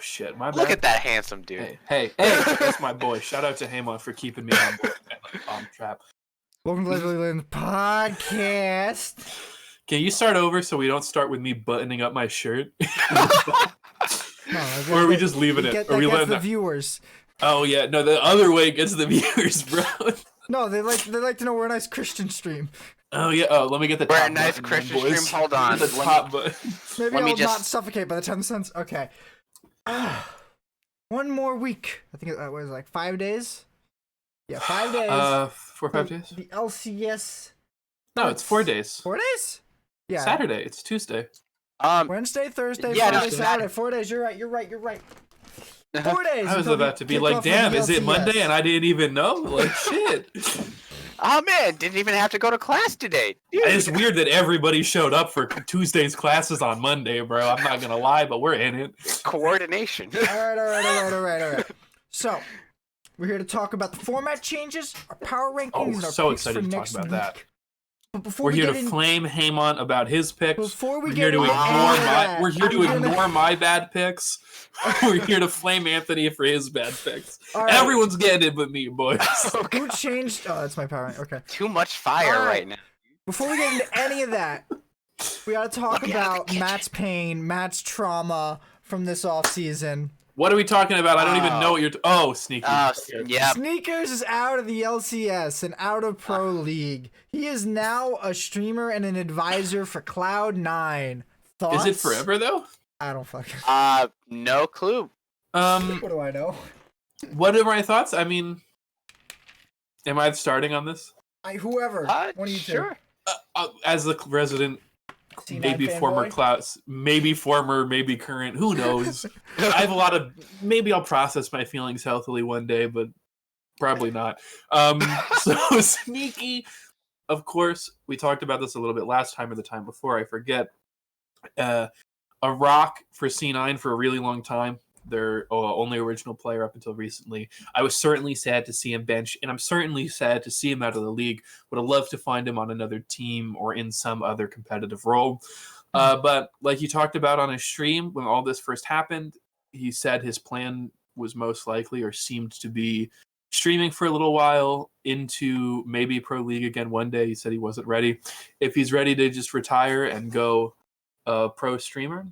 shit, my bad. Look at that handsome dude. Hey, that's my boy. Shout out to Hamon for keeping me on trap. Welcome to LLoLP podcast. Can you start over so we don't start with me buttoning up my shirt? No, or are we just leaving it? That Are we gets letting the viewers? Oh yeah, no, the other way gets the viewers, bro. No, they like to know we're a nice Christian stream. Oh yeah. Oh, let me get the We're top a nice button, Christian boys. stream. Hold on. The top button. Maybe Let me I'll just- not suffocate by the time this ends. Okay. One more week. I think it was like 5 days. Yeah, 5 days. 4 or 5 days? The LCS. No, it's 4 days. 4 days? Yeah. Saturday. It's Tuesday. Wednesday, Thursday, Yeah, no, Friday, it's Saturday. 4 days. You're right. 4 days. I was until about we to be kick like, off the damn, is it LCS. Monday? And I didn't even know. Like, shit. Oh man, didn't even have to go to class today. Dude. It's weird that everybody showed up for Tuesday's classes on Monday, bro. I'm not gonna lie, but we're in it. Coordination. All right. So, we're here to talk about the format changes, our power rankings, Oh, and we're our so picks excited for to talk next about week. that. But before We're we here get to in, flame Hamon about his picks. before we We're get here to into ignore any of my. that, We're here to I'm gonna- ignore my bad picks. We're here to flame Anthony for his bad picks. All right. Everyone's getting it but me, boys. Who changed? Oh, that's my power rank. Okay. Too much fire All right. right now. Before we get into any of that, we gotta talk Let me out of about the kitchen. Matt's pain, Matt's trauma from this offseason. What are we talking about? I don't even know what you're. Oh, sneaky. Yeah. Sneakers is out of the LCS and out of Pro League. He is now a streamer and an advisor for Cloud9. Thoughts? Is it forever though? I don't fucking. No clue. What do I know? What are my thoughts? I mean, am I starting on this? Whoever. One of you Sure. As the resident, C9 maybe former fanboy? class, maybe former, maybe current, who knows? I have a lot of. Maybe I'll process my feelings healthily one day, but probably not. So sneaky. Of course, we talked about this a little bit last time or the time before. I forget. A rock for C9 for a really long time. Their only original player up until recently. I was certainly sad to see him bench, and I'm certainly sad to see him out of the league. Would have loved to find him on another team or in some other competitive role. But like you talked about on his stream, when all this first happened, he said his plan was most likely or seemed to be streaming for a little while into maybe Pro League again one day. He said he wasn't ready. If he's ready to just retire and go pro streamer,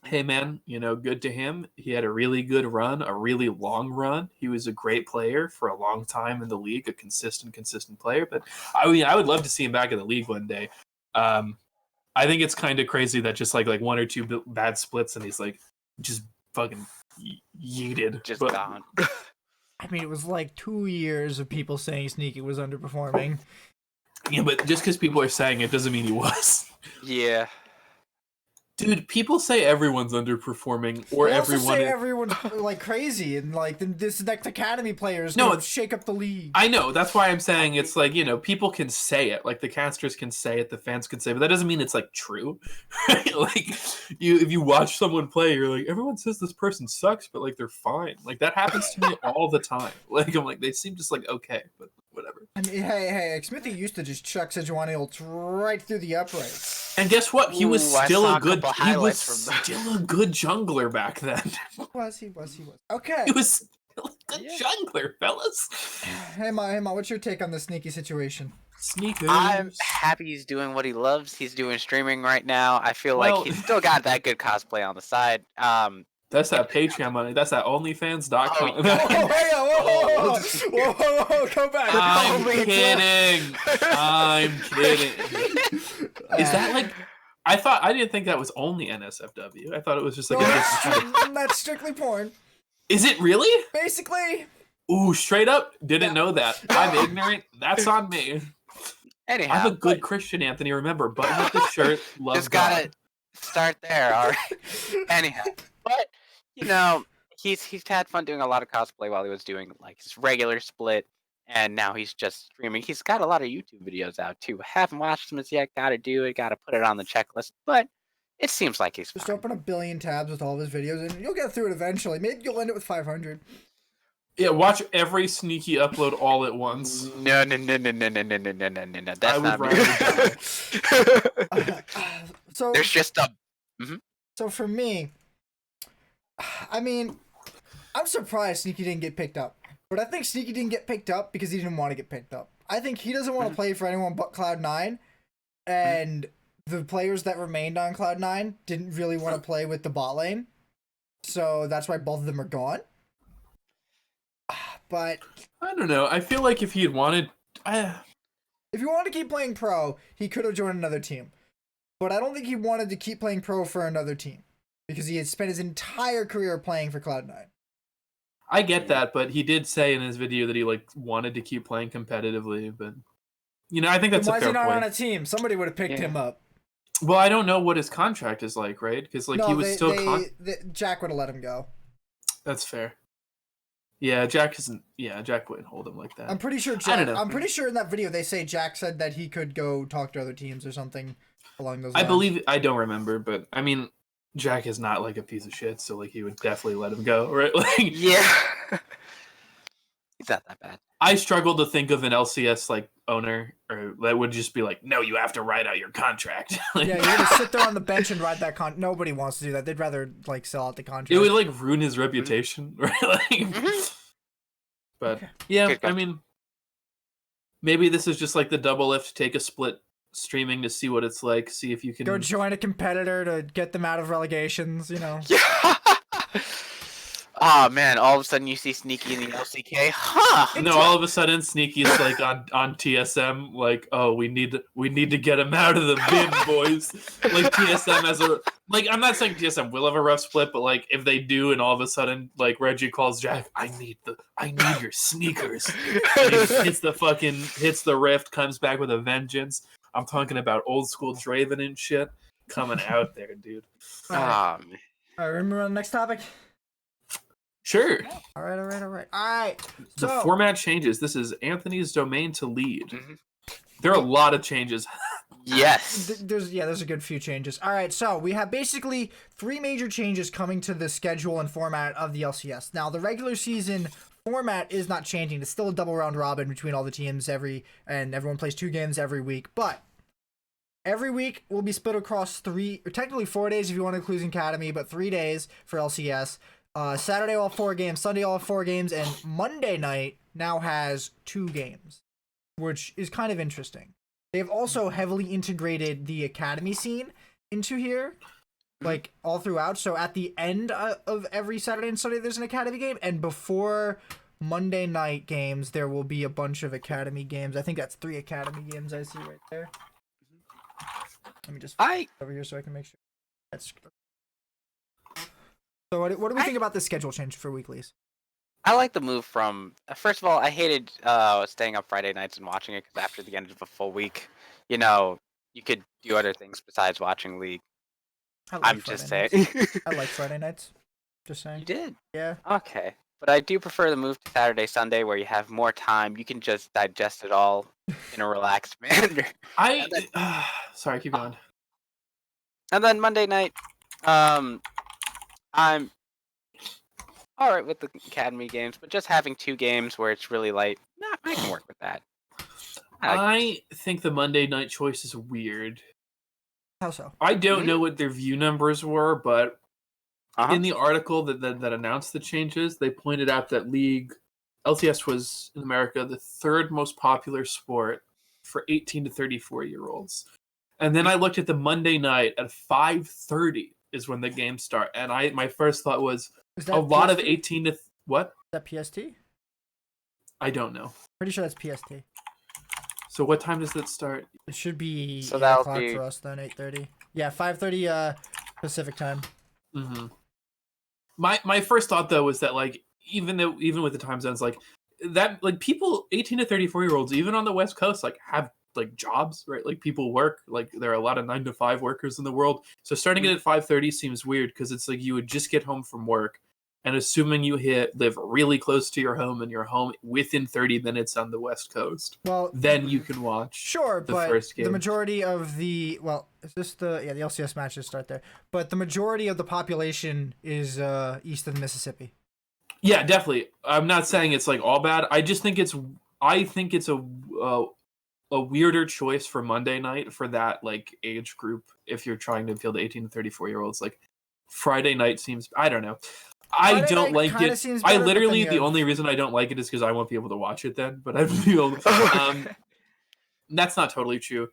hey man, good to him. He had a really good run, a really long run. He was a great player for a long time in the league, a consistent player. But I would love to see him back in the league one day. I think it's kind of crazy that just like one or two bad splits and he's like just fucking yeeted. Just But gone. I mean, it was like 2 years of people saying Sneaky was underperforming. yeah, but just because people are saying it doesn't mean he was. Yeah. Dude, people say everyone's underperforming or They also everyone. say everyone's like crazy and like this next academy players No, gonna shake up the league. I know. That's why I'm saying it's like, people can say it. Like the casters can say it, the fans can say it, but that doesn't mean it's like true. Right? Like if you watch someone play, you're like, everyone says this person sucks, but like they're fine. Like that happens to me all the time. Like I'm like, they seem just like okay, but whatever. I mean, hey, Smithy used to just chuck Sejuani ults right through the uprights. And guess what? He was Ooh, I still saw a a good couple he was highlights from that. still a good jungler back then. He was. Okay. He was still a good Yeah. jungler, fellas. Hey, Ma, what's your take on the Sneaky situation? Sneakers. I'm happy he's doing what he loves. He's doing streaming right now. I feel Well- like he's still got that good cosplay on the side. That's that Patreon money. That's that OnlyFans.com. Oh, hey, whoa, come back. I'm Holy kidding. I'm kidding. Is that like? I didn't think that was only NSFW. I thought it was just like No, a different kind of. that's strictly porn. Is it really? Basically. Ooh, straight up, didn't Yeah. know that. I'm ignorant. That's on me. Anyhow, I'm a good but Christian, Anthony. Remember, button up the shirt. Love just gotta God. start there. All right. Anyhow, but he's had fun doing a lot of cosplay while he was doing like his regular split, and now he's just streaming. He's got a lot of YouTube videos out too. Haven't watched them as yet. Got to do it. Got to put it on the checklist. But it seems like he's Just fine. open a billion tabs with all of his videos, and you'll get through it eventually. Maybe you'll end it with 500. Yeah, watch every sneaky upload all at once. No. That's I would not me. rather So, There's just a so for me, I mean, I'm surprised Sneaky didn't get picked up. But I think Sneaky didn't get picked up because he didn't want to get picked up. I think he doesn't want to play for anyone but Cloud9. And the players that remained on Cloud9 didn't really want to play with the bot lane. So that's why both of them are gone. But I don't know. I feel like if he had wanted... if he wanted to keep playing pro, he could have joined another team. But I don't think he wanted to keep playing pro for another team. Because he had spent his entire career playing for Cloud9. I get that, but he did say in his video that he like wanted to keep playing competitively. But I think that's a fair point. Why is he not on a team? Somebody would have picked him up. Well, I don't know what his contract is like, right? Because like he was still Jack would have let him go. That's fair. Yeah, Jack isn't. Yeah, Jack wouldn't hold him like that. I'm pretty sure. I'm pretty sure in that video they say Jack said that he could go talk to other teams or something along those lines. I believe. I don't remember, but I mean, Jack is not like a piece of shit, so like he would definitely let him go, right? Like, yeah, he's not that bad. I struggle to think of an LCS like owner or that would just be like, no, you have to write out your contract. Like, yeah, you're gonna sit there on the bench and write that Nobody wants to do that. They'd rather like sell out the contract. It would like ruin his reputation, right? Like, but yeah, I mean, maybe this is just like the double lift, take a split streaming to see what it's like, see if you can go join a competitor to get them out of relegations, Yeah. Oh man, all of a sudden you see Sneaky in the LCK. Huh. No, all of a sudden Sneaky's like on TSM, like, oh, we need to get him out of the bin, boys. Like TSM as a like, I'm not saying TSM will have a rough split, but like if they do and all of a sudden like Reggie calls Jack, I need your sneakers. And he hits the rift, comes back with a vengeance. I'm talking about old school Draven and shit coming out there, dude. All right, remember the next topic? Sure. All right. The format changes. This is Anthony's domain to lead. Mm-hmm. There are a lot of changes. Yes. There's a good few changes. All right, so we have basically 3 major changes coming to the schedule and format of the LCS. Now, the regular season format is not changing. It's still a double round robin between all the teams and everyone plays 2 games every week. But every week will be split across 3, or technically 4 days if you want to include Academy, but 3 days for LCS. Saturday all 4 games, Sunday all 4 games, and Monday night now has 2 games, which is kind of interesting. They've also heavily integrated the Academy scene into here, like all throughout. So at the end of every Saturday and Sunday, there's an Academy game, and before Monday night games, there will be a bunch of Academy games. I think that's 3 Academy games I see right there. Let me just over here so I can make sure that's. So what do we think about this schedule change for weeklies? I like the move from... First of all, I hated staying up Friday nights and watching it because after the end of a full week, you could do other things besides watching League. I'm just saying. I like Friday nights. Just saying. You did? Yeah. Okay. But I do prefer the move to Saturday, Sunday where you have more time. You can just digest it all in a relaxed manner. Sorry, keep going. And then Monday night, I'm alright with the Academy games, but just having 2 games where it's really light, I can work with that. I think the Monday night choice is weird. How so? I don't know what their view numbers were, but in the article that announced the changes, they pointed out that LCS was in America the 3rd most popular sport for 18 to 34-year-olds. And then I looked at the Monday night at 5:30 is when the games start, and my first thought was a lot of 18 to what? Is that PST? I don't know. Pretty sure that's PST. So what time does that start? It should be 8 that'll o'clock be... for us then, 8:30. Yeah, 5:30 Pacific time. Mm-hmm. My first thought though was that like even with the time zones like that, like people 18 to 34-year-olds even on the West Coast like have like jobs, right? Like people work, like there are a lot of 9-to-5 workers in the world. So starting it at 5:30 seems weird because it's like you would just get home from work, and assuming you live really close to your home and you're home within 30 minutes on the West Coast, well, then you can watch the first game. The majority of the the LCS matches start there, but the majority of the population is east of the Mississippi. Yeah, definitely. I'm not saying it's like all bad. I just think it's a weirder choice for Monday night for that like age group if you're trying to appeal to 18 to 34-year-olds. Like Friday night seems, I don't know. I Friday don't night like kinda it. seems I better, but then literally you the have- only reason I don't like it is because I won't be able to watch it then. But I feel that's not totally true.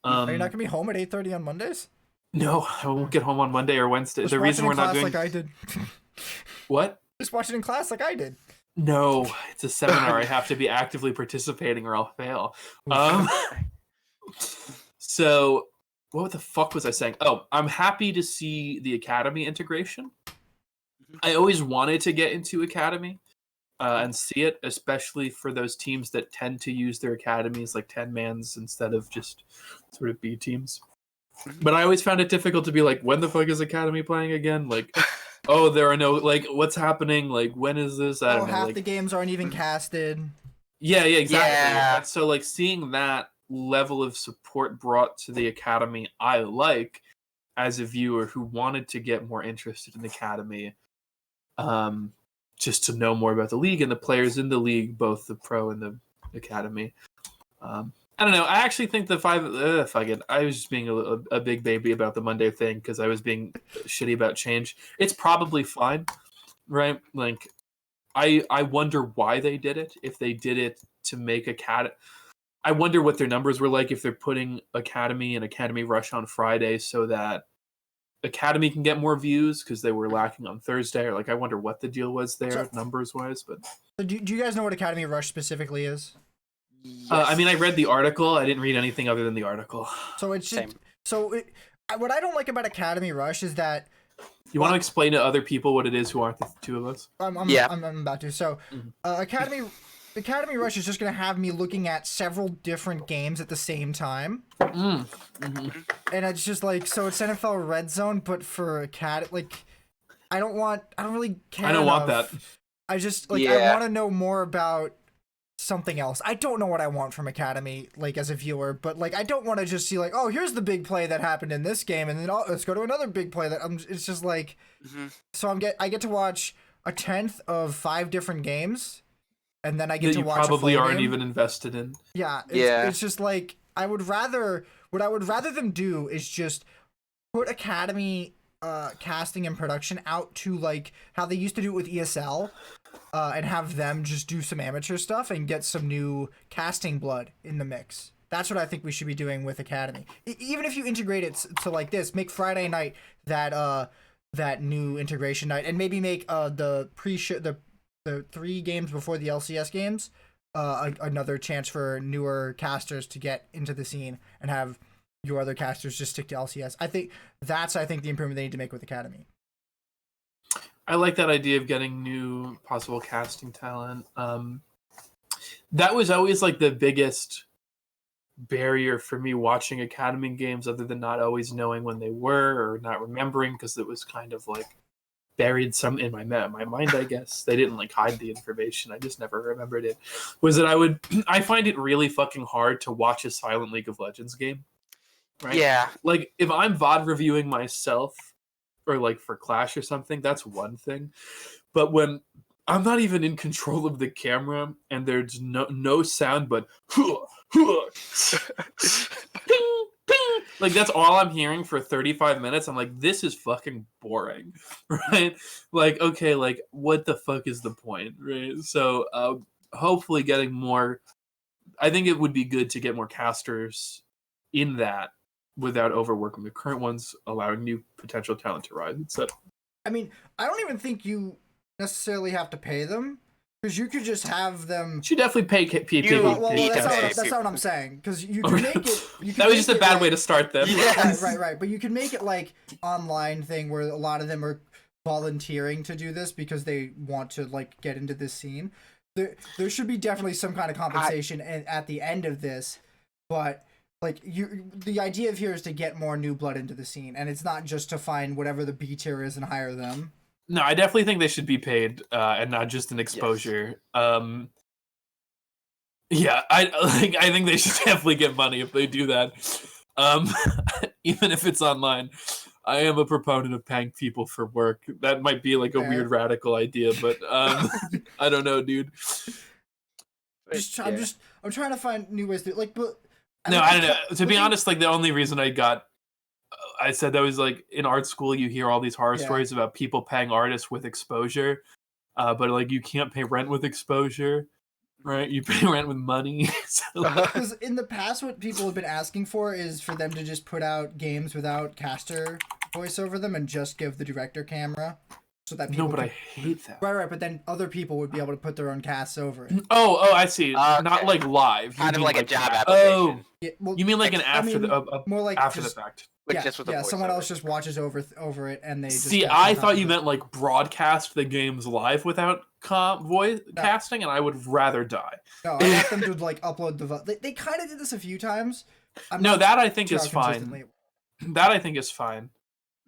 Are you not gonna be home at 8:30 on Mondays? No, I won't get home on Monday or Wednesday. Just The watch it reason in we're not class doing like I did. what? Just watch it in class like I did. No, it's a seminar. I have to be actively participating or I'll fail. So what the fuck was I saying? Oh, I'm happy to see the Academy integration. I always wanted to get into Academy and see it, especially for those teams that tend to use their academies like 10-mans instead of just sort of B teams. But I always found it difficult to be like, when the fuck is Academy playing again? Like, oh, there are no, like, what's happening? Like, when is this? I don't know. Half like, the games aren't even casted. yeah, exactly. Yeah. And so, like, seeing that level of support brought to the Academy, I like as a viewer who wanted to get more interested in Academy, just to know more about the league and the players in the league, both the pro and the Academy. I don't know. I actually think the fuck it. I was just being a big baby about the Monday thing because I was being shitty about change. It's probably fine, right? Like, I wonder why they did it. If they did it to make I wonder what their numbers were like if they're putting Academy and Academy Rush on Friday so that Academy can get more views because they were lacking on Thursday. Or like, I wonder what the deal was there numbers wise. But So do you guys know what Academy Rush specifically is? I mean, I read the article. I didn't read anything other than the article. So it's just, what I don't like about Academy Rush is that you want to explain to other people what it is who aren't the two of us? I'm about to. So Academy Rush is just gonna have me looking at several different games at the same time. And it's just like, so it's NFL Red Zone, but for I don't really care. I don't want that. I just I want to know more about something else. I don't know what I want from Academy, like, as a viewer, but like, I don't want to just see like, oh, here's the big play that happened in this game, and then let's go to another big play that it's just like, so I get to watch a 10th of 5 different games, and then I get to watch probably a full aren't game. even invested in. Yeah, it's just like, what I would rather them do is just put Academy casting and production out to like how they used to do it with ESL, and have them just do some amateur stuff and get some new casting blood in the mix. That's what I think we should be doing with Academy. Even if you integrate it to like this, make Friday night that new integration night, and maybe make the 3 games before the LCS games another chance for newer casters to get into the scene, and have your other casters just stick to LCS. I think the improvement they need to make with Academy. I like that idea of getting new possible casting talent. That was always like the biggest barrier for me watching Academy games, other than not always knowing when they were or not remembering, because it was kind of like buried some in my mind, I guess. They didn't like hide the information. I just never remembered it. Was that I find it really fucking hard to watch a silent League of Legends game. Right? Yeah. Like, if I'm VOD reviewing myself, or like for Clash or something, that's one thing. But when I'm not even in control of the camera and there's no sound but like, that's all I'm hearing for 35 minutes, I'm like, this is fucking boring, right? Like, okay, like, what the fuck is the point, right? So hopefully getting more, I think it would be good to get more casters in that without overworking the current ones, allowing new potential talent to rise, etc. I mean, I don't even think you necessarily have to pay them, because you could just have them. You definitely pay people. Well, that's not what I'm saying. Because you can make it. That was just a bad way to start them. Yes. Right. But you can make it like online thing where a lot of them are volunteering to do this because they want to like get into this scene. There should be definitely some kind of compensation at the end of this, but like, the idea of here is to get more new blood into the scene, and it's not just to find whatever the B tier is and hire them. No, I definitely think they should be paid, and not just an exposure. Yes. I think they should definitely get money if they do that. Even if it's online. I am a proponent of paying people for work. That might be like a weird radical idea, but I don't know, dude. I'm trying to find new ways to like, but no, I don't know. To be honest, like, the only reason I got I said that was like in art school. You hear all these horror stories about people paying artists with exposure, but like you can't pay rent with exposure, right? You pay rent with money. Because in the past, what people have been asking for is for them to just put out games without caster voice over them and just give the director camera, so that people. No, but I hate that. Right. But then other people would be able to put their own casts over it. Oh, I see. Okay. Not like live. Kind of like a job Oh, application. Yeah, well, you mean like an I after mean, more like after just, the fact? But just with a someone voiceover. else just watches over it and they. Just See, cast I on top thought of you it. meant like broadcast the games live without voice casting, and I would rather die. No, I want them to like upload the. They kind of did this a few times. That I think sure is how fine. consistently- That I think is fine.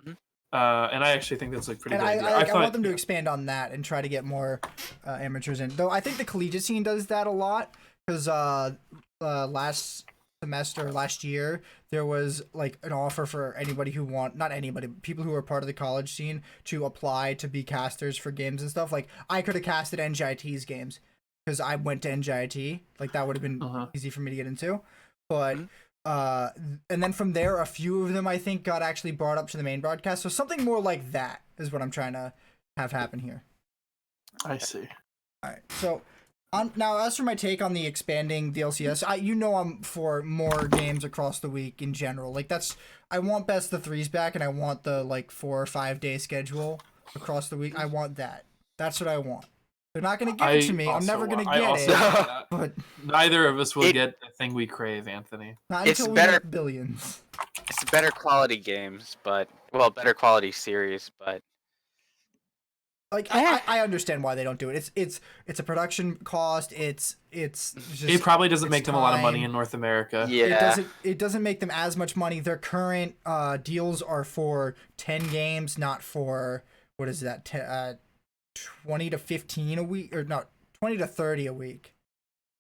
Mhm. And I actually think that's like pretty And good idea. I want them to expand on that and try to get more amateurs in. Though I think the collegiate scene does that a lot because last year there was like an offer for anybody who not anybody, people who are part of the college scene to apply to be casters for games and stuff. Like I could have casted NJIT's games because I went to NJIT. Like that would have been easy for me to get into, but. And then from there, a few of them I think got actually brought up to the main broadcast. So something more like that is what I'm trying to have happen here. I see. All right. So now, as for my take on the expanding the LCS, I'm for more games across the week in general. Like I want best of threes back, and I want the like 4 or 5 day schedule across the week. I want that. That's what I want. They're not going to give it to me. I'm never going to get it. But neither of us will get the thing we crave, Anthony. Not until we get billions. It's better quality games, better quality series, but like I understand why they don't do it. It's a production cost. It's just, it probably doesn't make them a lot of money in North America. Yeah, it doesn't make them as much money. Their current deals are for 10 games, not for what is that? 20 to 15 a week, or no, 20 to 30 a week.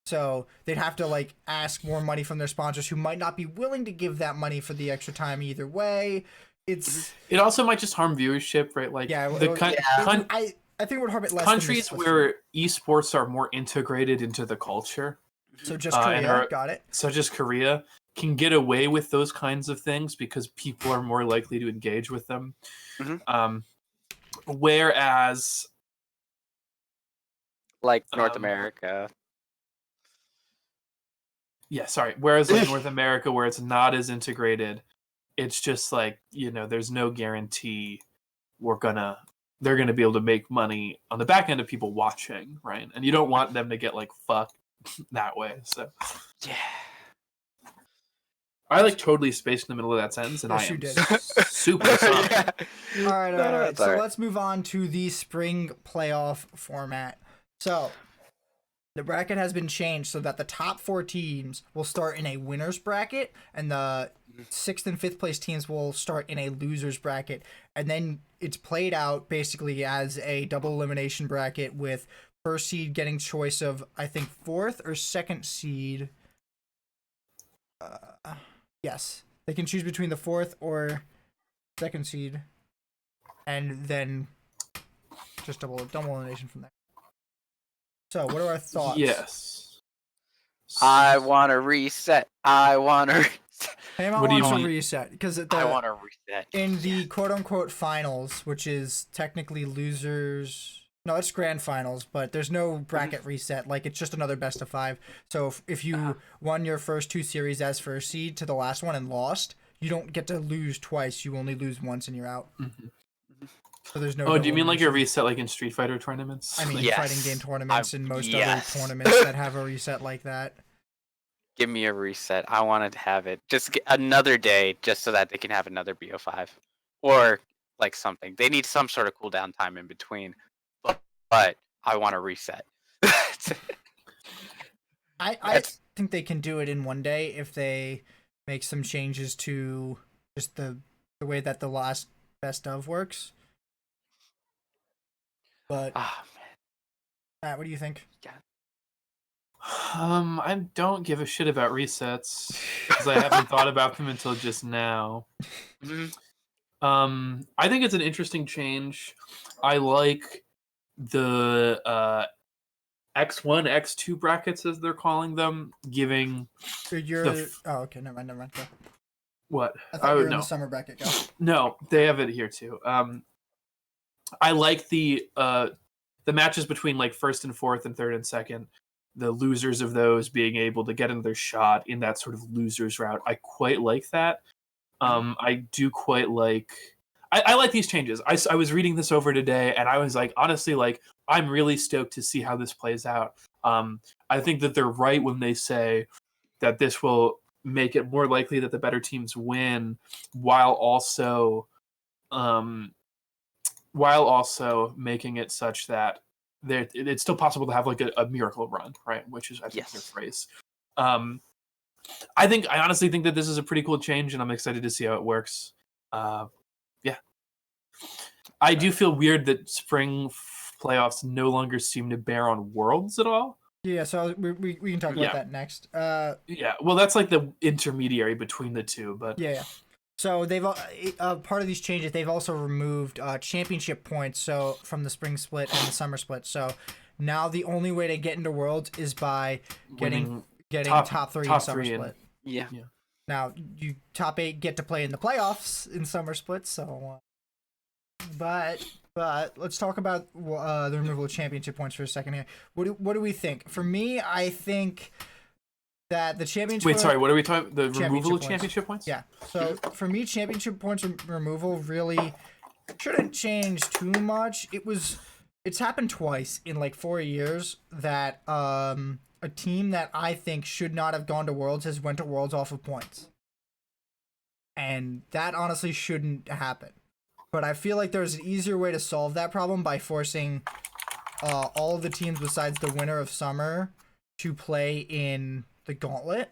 So they'd have to like ask more money from their sponsors who might not be willing to give that money for the extra time either way. It also might just harm viewership, right? Like I think it would harm it less. Countries where esports are more integrated into the culture. So just Korea, got it. So just Korea can get away with those kinds of things because people are more likely to engage with them. Whereas like North America. Yeah, sorry. Whereas like North America, where it's not as integrated, it's just like, there's no guarantee they're gonna be able to make money on the back end of people watching, right? And you don't want them to get like fucked that way. So yeah. I like totally spaced in the middle of that sentence, and yes, I am did. super sorry. All right. So let's move on to the spring playoff format. So the bracket has been changed so that the top 4 teams will start in a winner's bracket, and the 6th and 5th place teams will start in a loser's bracket. And then it's played out basically as a double elimination bracket with first seed getting choice of, I think, 4th or 2nd seed. Yes, they can choose between the 4th or 2nd seed, and then just double elimination from there. So, what are our thoughts? Yes. I want to reset. What do you wants want? to reset because I want to reset. In the quote-unquote finals, which is technically losers. No, it's grand finals, but there's no bracket reset. Like, it's just another best of 5. So if you won your first 2 series as first seed to the last one and lost, you don't get to lose twice. You only lose once and you're out. So there's no. Oh, do you mean like a reset, like in Street Fighter tournaments? I mean, Yes. fighting game tournaments and most other tournaments that have a reset like that. Give me a reset. I wanted to have it. Just get another day, just so that they can have another BO5, or like something. They need some sort of cooldown time in between. But I want to reset. I think they can do it in one day if they make some changes to just the way that the last best of works. But Matt, what do you think? I don't give a shit about resets because I haven't thought about them until just now. I think it's an interesting change. I like the X1, X2 brackets, as they're calling them, giving. Okay, never mind. What? I thought you were in no. the summer bracket. Go. No, they have it here too. I like the matches between like first and fourth and third and second. The losers of those being able to get another shot in that sort of losers route. I quite like that. I do quite like. I like these changes. I was reading this over today, and I was like, honestly, like I'm really stoked to see how this plays out. I think that they're right when they say that this will make it more likely that the better teams win, while also making it such that it's still possible to have like a miracle run, right? Which is, I think, their phrase. I honestly think that this is a pretty cool change, and I'm excited to see how it works. Yeah. I do feel weird that spring playoffs no longer seem to bear on Worlds at all. Yeah, so we can talk about that next. Yeah, well, that's like the intermediary between the two, but yeah. So they've part of these changes. They've also removed championship points from the spring split and the summer split. So now the only way to get into Worlds is by getting top three in summer split. Yeah. Now you top 8 get to play in the playoffs in summer split. So, but let's talk about the removal of championship points for a second here. What do we think? For me, I think that the championship. Wait, sorry. What are we talking? The removal of points. Championship points? Yeah. So for me, championship points removal really shouldn't change too much. It's happened twice in like 4 years that a team that I think should not have gone to Worlds has went to Worlds off of points, and that honestly shouldn't happen. But I feel like there's an easier way to solve that problem by forcing all of the teams besides the winner of summer to play in the gauntlet.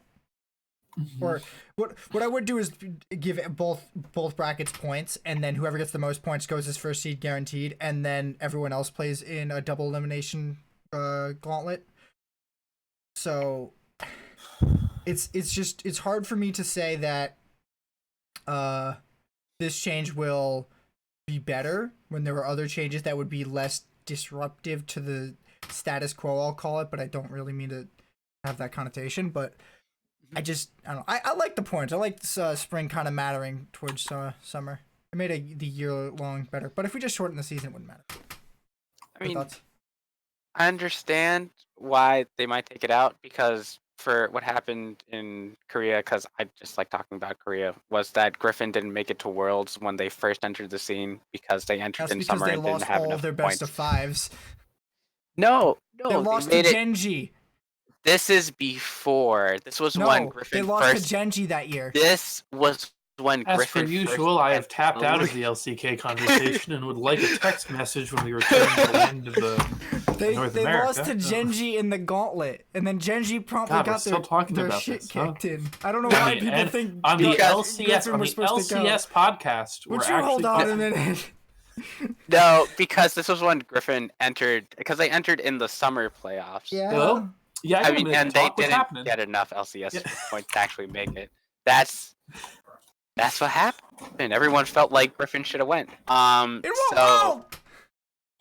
Mm-hmm. Or what I would do is give both brackets points, and then whoever gets the most points goes as first seed guaranteed, and then everyone else plays in a double elimination gauntlet. So it's hard for me to say that this change will be better when there are other changes that would be less disruptive to the status quo, I'll call it, but I don't really mean to have that connotation. But I don't know. I like the points. I like this spring kind of mattering towards summer. It made the year long better. But if we just shorten the season, it wouldn't matter. I mean, I understand why they might take it out, because for what happened in Korea, because I just like talking about Korea, was that Griffin didn't make it to Worlds when they first entered the scene because they entered in summer and didn't have enough points. That's because they lost all of their best of fives. No, they lost to Genji. This is before. This was when Griffin they lost to Genji that year. This was when As Griffin. As per usual, I have tapped out of the LCK conversation and would like a text message when we return to the end of the North America. They lost to Genji in the gauntlet, and then Genji promptly got their shit kicked in. I don't know why people think on the LCS podcast. Would you hold on a minute? No, because this was when Griffin entered. Because they entered in the summer playoffs. Yeah. Hello? Yeah, I mean, and they didn't get enough LCS points to actually make it. That's what happened. Everyone felt like Griffin should have went. They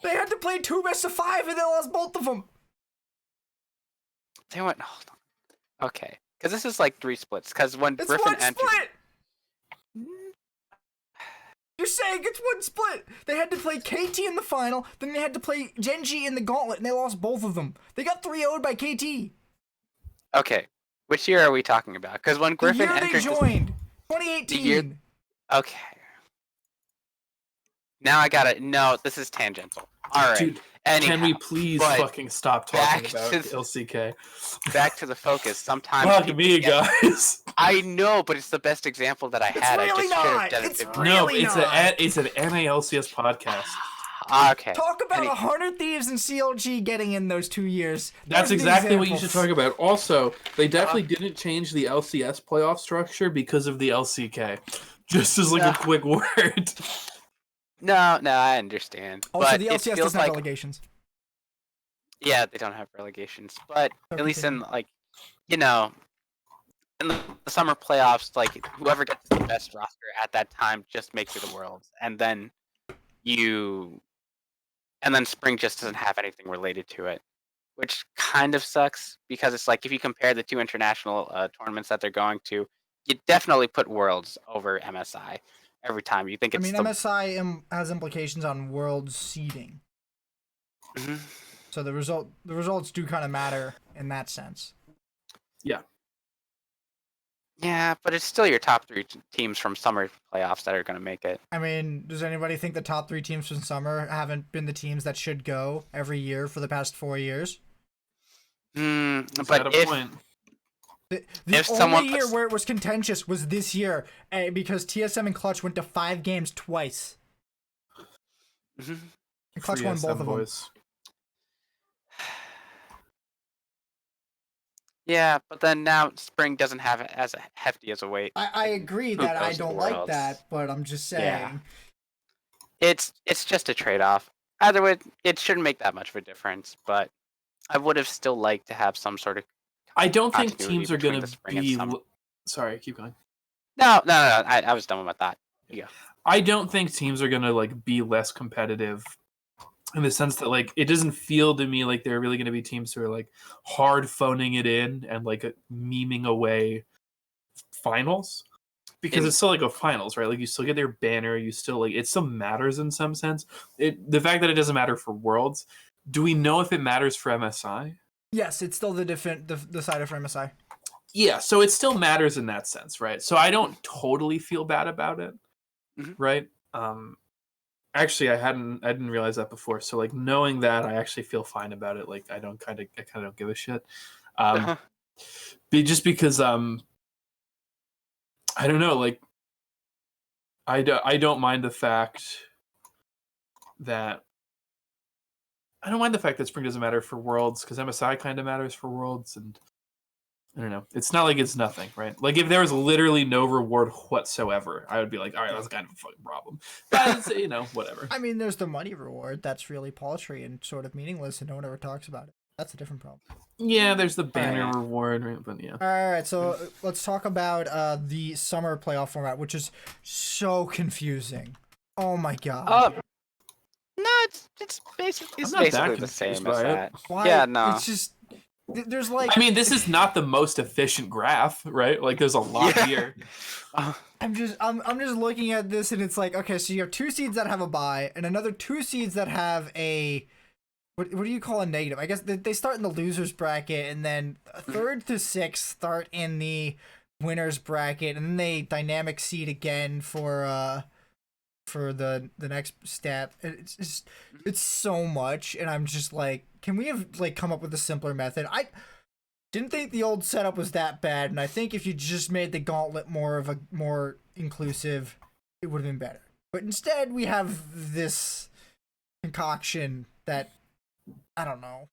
had to play 2 best of 5 and they lost both of them. They went. Hold on. Okay, because this is like 3 splits. Because when it's Griffin one entered. Split! You're saying it's 1 split. They had to play KT in the final, then they had to play Genji in the gauntlet, and they lost both of them. They got 3-0'd by KT. Okay, which year are we talking about? Because when Griffin entered, they joined 2018. Okay. Now I gotta. No, this is tangential. All right. Dude, can we please fucking stop talking about LCK? Back to the focus. Sometimes. Fuck me, guys. I know, but it's the best example that I had. Really I just should have done it. It's an NALCS podcast. Okay. Talk about 100 Thieves and CLG getting in those 2 years. That's exactly what you should talk about. Also, they definitely didn't change the LCS playoff structure because of the LCK. Just as like a quick word. No, I understand. Also, but the LCS doesn't have relegations. Yeah, they don't have relegations. But at least in, like, in the summer playoffs, like, whoever gets the best roster at that time just makes it to Worlds. And then spring just doesn't have anything related to it. Which kind of sucks, because it's like, if you compare the 2 international tournaments that they're going to, you definitely put Worlds over MSI every time. You think I it's mean, the MSI has implications on world seeding, Mhm. so the results do kind of matter in that sense. Yeah, but it's still your top 3 teams from summer playoffs that are going to make it. I mean, does anybody think the top 3 teams from summer haven't been the teams that should go every year for the past 4 years? But point. The If only someone year puts- where it was contentious was this year, because TSM and Clutch went to 5 games twice. Mhm. And Clutch Free won SM both of them. boys. Yeah, but then now Spring doesn't have it as hefty as a weight. I agree Who that I goes to don't like Worlds? that, but I'm just saying. Yeah. It's just a trade-off. Either way, it shouldn't make that much of a difference, but I would have still liked to have some sort of I don't think continuity teams are between going the to spring and be. summer. Sorry, keep going. No. I was done with my thought. Yeah. I don't think teams are going to like be less competitive in the sense that like it doesn't feel to me like they're really going to be teams who are like hard phoning it in and like memeing away finals because it's still like a finals, right? Like you still get their banner, you still like it still matters in some sense. The fact that it doesn't matter for Worlds, do we know if it matters for MSI? Yes, it's still the decider for MSI. Yeah, so it still matters in that sense, right? So I don't totally feel bad about it, right? Actually, I didn't realize that before. So like knowing that, I actually feel fine about it. Like I kind of don't give a shit. Just because I don't know, like I don't mind the fact that Spring doesn't matter for Worlds because MSI kind of matters for Worlds, and I don't know. It's not like it's nothing, right? Like if there was literally no reward whatsoever, I would be like, all right, that's kind of a fucking problem. But it's, whatever. I mean, there's the money reward that's really paltry and sort of meaningless, and no one ever talks about it. That's a different problem. Yeah, there's the banner reward, right? But yeah. All right, so let's talk about the summer playoff format, which is so confusing. Oh my god. No, it's basically I'm not that the same confused as by it. that. Why? Yeah, no. It's just there's like I mean, this is not the most efficient graph, right? Like, there's a lot here. I'm just looking at this and it's like, okay, so you have 2 seeds that have a bye and another 2 seeds that have a what do you call a negative? I guess they start in the losers bracket and then 3rd to 6th start in the winners bracket and then they dynamic seed again for the next step. It's so much and I'm just like, can we have like come up with a simpler method? I didn't think the old setup was that bad, and I think if you just made the gauntlet more inclusive, it would have been better. But instead, we have this concoction that I don't know.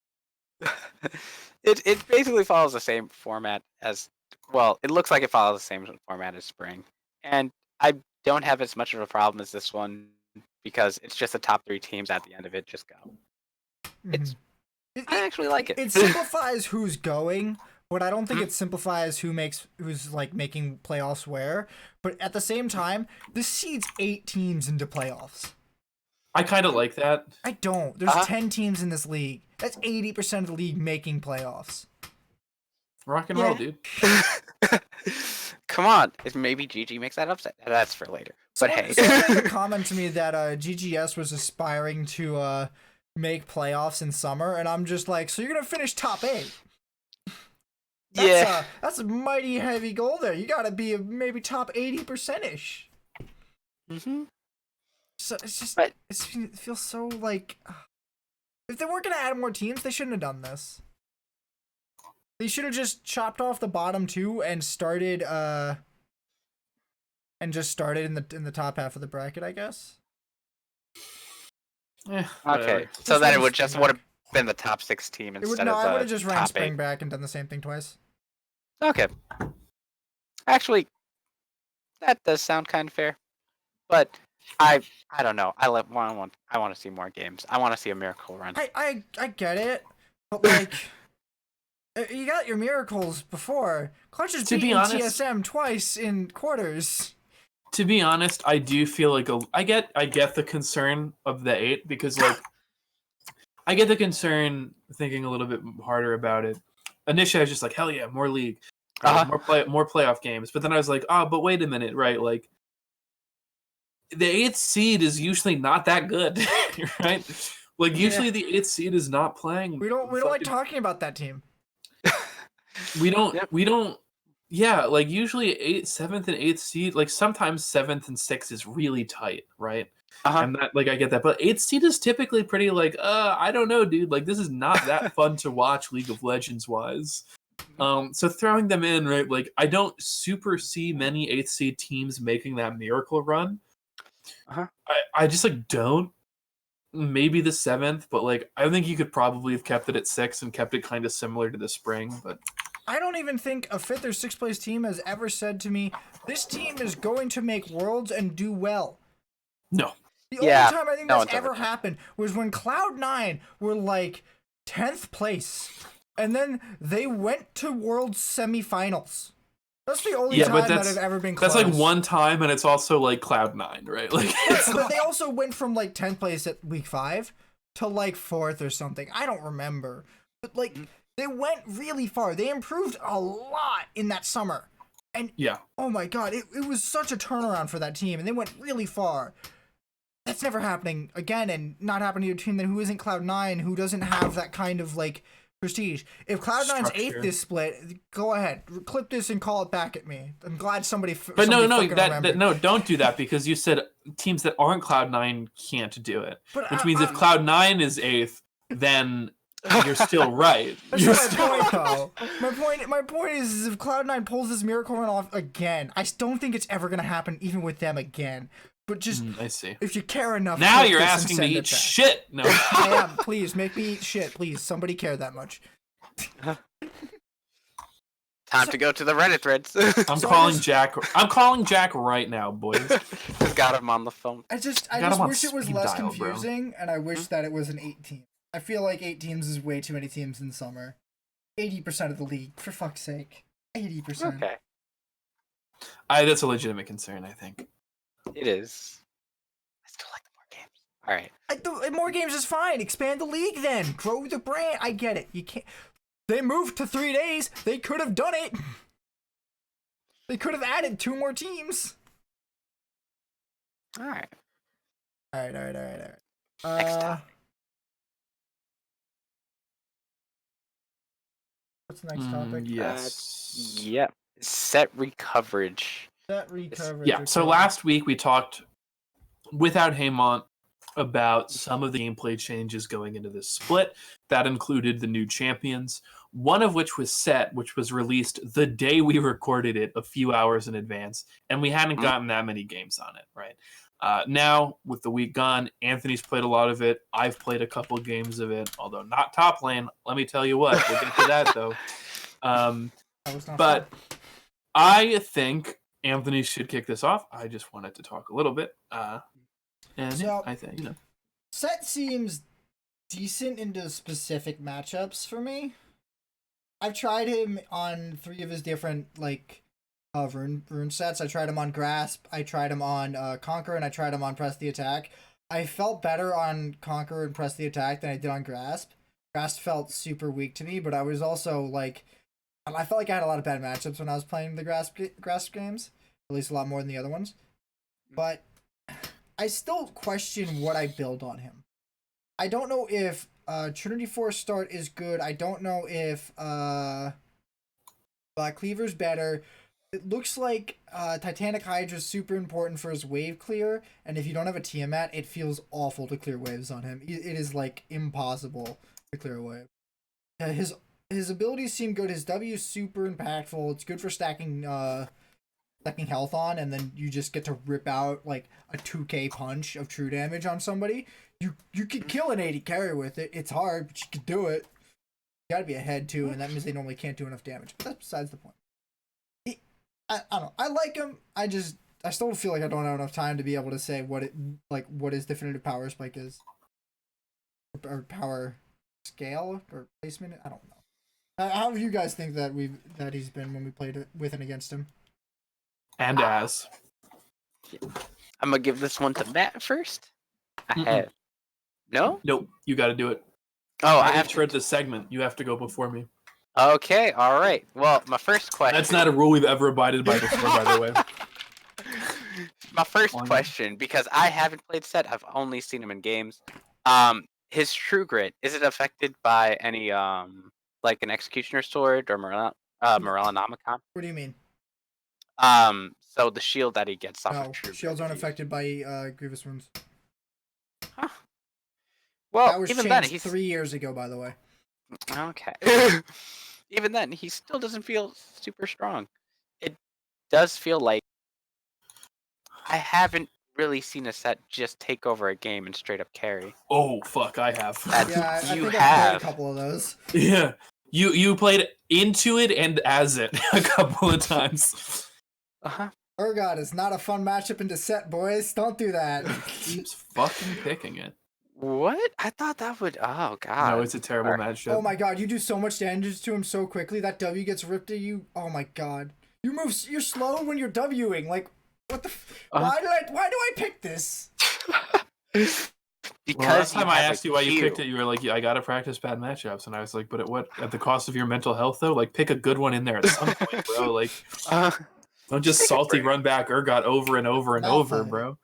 It basically follows the same format as it looks like it follows the same format as Spring, and I don't have as much of a problem as this one because it's just the top 3 teams at the end of it just go. I actually like it. It simplifies who's going, but I don't think it simplifies who's like making playoffs where. But at the same time, this seeds 8 teams into playoffs. I kind of like that. I don't. There's 10 teams in this league. That's 80% of the league making playoffs. Rock and roll, dude. Come on, if maybe GG makes that upset. That's for later. But hey, someone made a comment to me that GGS was aspiring to make playoffs in summer, and I'm just like, so you're gonna finish top 8? That's a mighty heavy goal there. You gotta be maybe top 80%ish. So it's just it feels so like if they weren't gonna add more teams, they shouldn't have done this. They should have just chopped off the bottom 2 and started in the top half of the bracket, I guess. Okay, so that it would have been the top 6 team instead of the I would have just ran top Spring 8. back and done the same thing twice. Okay, actually, that does sound kind of fair, but I don't know. I want to see more games. I want to see a miracle run. I get it, but like. You got your miracles before. Clutch has beaten TSM twice in quarters. To be honest, I do feel like I get the concern of the 8 because like I get the concern thinking a little bit harder about it. Initially, I was just like, hell yeah, more league. more playoff games. But then I was like, oh, but wait a minute, right? Like the 8th seed is usually not that good, right? Like usually the 8th seed is not playing. We don't like talking about that team. We don't. Yeah, like usually 7th and 8th seed, like sometimes 7th and 6th is really tight, right? And that, like, I get that, but 8th seed is typically pretty like, I don't know, dude. Like, this is not that fun to watch League of Legends wise. So throwing them in, right? Like, I don't super see many 8th seed teams making that miracle run. I just like don't. Maybe the 7th, but like I think you could probably have kept it at 6 and kept it kind of similar to the spring, but. I don't even think a 5th or 6th place team has ever said to me, this team is going to make Worlds and do well. No. The only time I think that's ever happened was when Cloud9 were like 10th place, and then they went to Worlds semifinals. That's the only time that I've ever been close. That's like one time, and it's also like Cloud9, right? Like, but they also went from like 10th place at week 5 to like 4th or something. I don't remember, but like. They went really far. They improved a lot in that summer. And oh my god, it was such a turnaround for that team, and they went really far. That's never happening again, and not happening to a team who isn't Cloud9, who doesn't have that kind of like prestige. If Cloud9's 8th this split, go ahead, clip this and call it back at me. I'm glad somebody. But no, don't do that, because you said teams that aren't Cloud9 can't do it, which means if Cloud9 is 8th, then. You're still right. That's my point, though. My point is if Cloud9 pulls this miracle run off again, I don't think it's ever gonna happen, even with them again. But just, I see. If you care enough. Now you're asking me to eat shit. No, I am. Please make me eat shit. Please, somebody care that much. Time to go to the Reddit threads. I'm calling Jack. I'm calling Jack right now, boys. Just got him on the phone. I just wish it was less confusing, and I wish that it was an 8 team. I feel like 8 teams is way too many teams in summer. 80% of the league, for fuck's sake. 80%. Okay. That's a legitimate concern, I think. It is. I still like the more games. All right. More games is fine. Expand the league then. Grow the brand. I get it. You can't. They moved to 3 days. They could have done it. They could have added 2 more teams. All right. All right. Next time. What's the next topic? Yes. Yep. Sett recoverage. Yeah. So last week we talked without Haymont about some of the gameplay changes going into this split. That included the new champions, one of which was Sett, which was released the day we recorded it, a few hours in advance, and we hadn't gotten that many games on it, right? Now, with the week gone, Anthony's played a lot of it. I've played a couple games of it, although not top lane. Let me tell you what. We'll get to that, though. But I think Anthony should kick this off. I just wanted to talk a little bit. I think, Sett seems decent into specific matchups for me. I've tried him on 3 of his different, rune sets. I tried him on Grasp, I tried him on Conquer, and I tried him on Press the Attack. I felt better on Conquer and Press the Attack than I did on Grasp. Grasp felt super weak to me, but I was also I felt like I had a lot of bad matchups when I was playing the Grasp games, at least a lot more than the other ones. But I still question what I build on him. I don't know if Trinity Force start is good. I don't know if Black Cleaver's better. It looks like Titanic Hydra is super important for his wave clear, and if you don't have a Tiamat, it feels awful to clear waves on him. It is impossible to clear a wave. His abilities seem good. His W is super impactful. It's good for stacking health on, and then you just get to rip out a 2k punch of true damage on somebody. You could kill an 80 carry with it. It's hard, but you could do it. You gotta be ahead too, and that means they normally can't do enough damage. But that's besides the point. I don't know. I like him. I still feel like I don't have enough time to be able to say what his definitive power spike is, or power scale or placement. I don't know. How do you guys think that he's been when we played with and against him? And as I'm gonna give this one to Matt first. No. Nope. You got to do it. Oh, I have have to read this segment. You have to go before me. Okay, all right. Well, my first question. That's not a rule we've ever abided by before, by the way. My first On- question, because I haven't played Sett, I've only seen him in games. His True Grit, is it affected by any like an Executioner Sword or Morellonomicon? What do you mean? So the shield that he gets off No, of True shields Grit. aren't affected by Grievous Wounds. Huh. Well, That was even then, changed he's 3 years ago, by the way. okay. Even then, he still doesn't feel super strong. It does feel like I haven't really seen a Sett just take over a game and straight up carry. Oh fuck, I have. Yeah, I You think I played a have. couple of those. Yeah, you played into it and as it a couple of times. Uh-huh. Urgot is not a fun matchup into Sett, boys. Don't do that. Keeps fucking picking it. What? I thought that would. Oh god. No, it's a terrible Alright. matchup. Oh my god, you do so much damage to him so quickly. That W gets ripped at you. Oh my god. You're slow when you're Wing. Like, what the why do I pick this? Because Well, last time I have asked a you why you Q. picked it, you were like, "Yeah, I gotta practice bad matchups," and I was like, "But at what? At the cost of your mental health, though? Like, pick a good one in there at some point, bro. Like, Uh, don't just Take a salty break. run back Urgot over and over and over, Malphite. bro."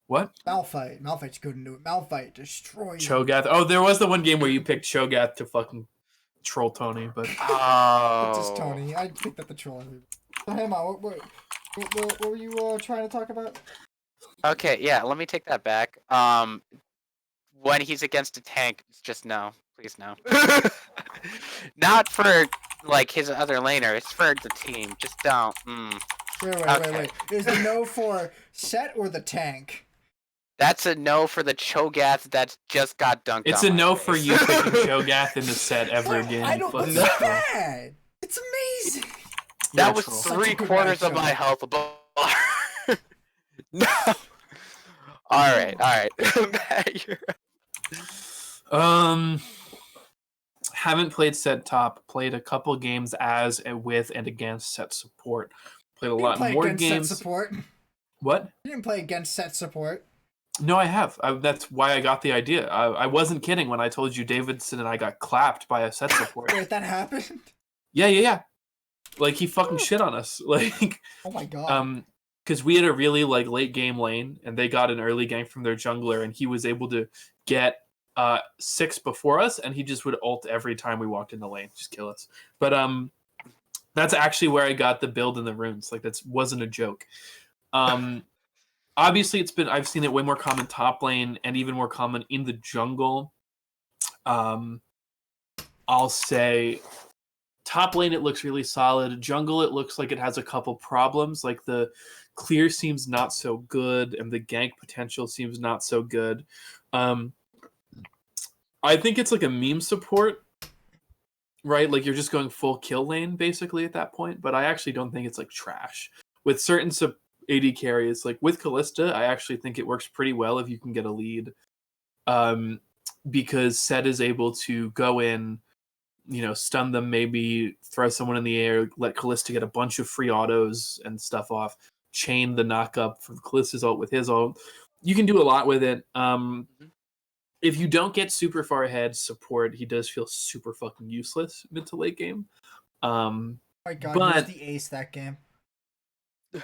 What? Malphite. Malphite's good into it. Malphite destroys you. Cho'Gath. Oh, there was the one game where you picked Cho'Gath to fucking troll Tony, but oh. It's just Tony. I picked up the troll. So, hey, Ma, what were you trying to talk about? Okay, yeah. Let me take that back. When he's against a tank, it's just no, please no. Not for like his other laner. It's for the team. Just don't. Wait. Is the no for Sett or the tank? That's a no for the Cho'Gath that's just got dunked. it's on a my no face. for you picking Cho'Gath in the Sett ever again. I don't. What's Fucking troll. bad? It's amazing. You're That a was troll. Such a good 3/4 of matchup. my health bar. No. All right. Matt, you're- Haven't played Sett top. Played a couple games as and with and against Sett support. Played a You didn't lot play more against games. Sett support. What? You didn't play against Sett support. No, I have. That's why I got the idea. I wasn't kidding when I told you Davidson and I got clapped by a Sett support. Wait, that happened? Yeah. Like he fucking shit on us. Like, Oh my god. because we had a really like late game lane and they got an early gank from their jungler and he was able to get 6 before us and he just would ult every time we walked in the lane, just kill us. But that's actually where I got the build and the runes. Like that wasn't a joke. Obviously I've seen it way more common top lane and even more common in the jungle. I'll say top lane it looks really solid. Jungle it looks like it has a couple problems. Like the clear seems not so good and the gank potential seems not so good. I think it's like a meme support, right? Like you're just going full kill lane basically at that point, but I actually don't think it's like trash. With certain AD carries, like with Kalista, I actually think it works pretty well if you can get a lead. Because Sett is able to go in, stun them, maybe throw someone in the air, let Kalista get a bunch of free autos and stuff off, chain the knock-up from Kalista's ult with his ult. You can do a lot with it. If you don't get super far ahead support, he does feel super fucking useless mid to late game. Oh my god, but- he was the ace that game.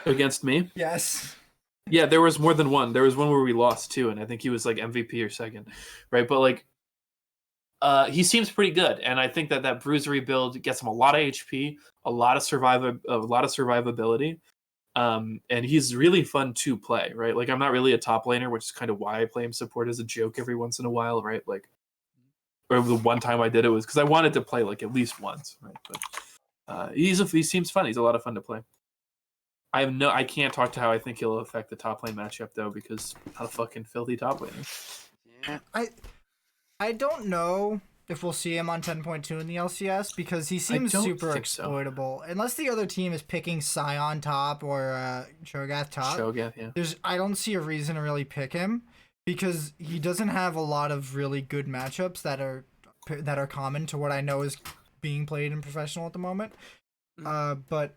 Against me? Yes. Yeah, there was more than one. There was one where we lost too, and I think he was like MVP or second, right? But like, he seems pretty good, and I think that bruisery build gets him a lot of HP, a lot of survivability, and he's really fun to play, right? Like I'm not really a top laner, which is kind of why I play him support as a joke every once in a while, right? Like, or the one time I did it was because I wanted to play like at least once, right? But he seems fun. He's a lot of fun to play. I can't talk to how I think he'll affect the top lane matchup though, because I'm not a fucking filthy top laner. Yeah. I don't know if we'll see him on 10.2 in the LCS because he seems don't super think so. exploitable. Unless the other team is picking Sion top or Cho'Gath top. Cho'Gath, yeah. I don't see a reason to really pick him because he doesn't have a lot of really good matchups that are common to what I know is being played in professional at the moment. But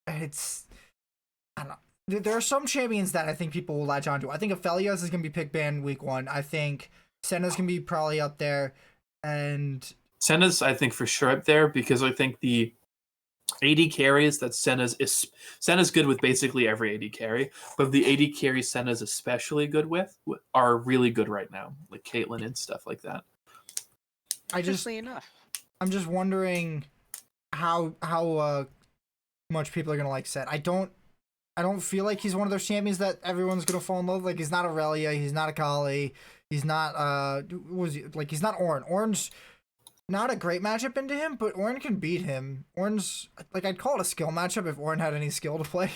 it's I don't know. There are some champions that I think people will latch onto. I think Aphelios is going to be pick banned week 1. I think Senna's going to be probably up there. And Senna's, I think, for sure up there because I think the AD carries that Senna's good with basically every AD carry, but the AD carries Senna's especially good with are really good right now, like Caitlyn and stuff like that. I'm just wondering how much people are gonna like Sett. I don't feel like he's one of those champions that everyone's gonna fall in love with. Like, he's not Aurelia, he's not Akali, he's not he's not Ornn. Ornn's not a great matchup into him, but Ornn can beat him. Ornn's like, I'd call it a skill matchup if Ornn had any skill to play.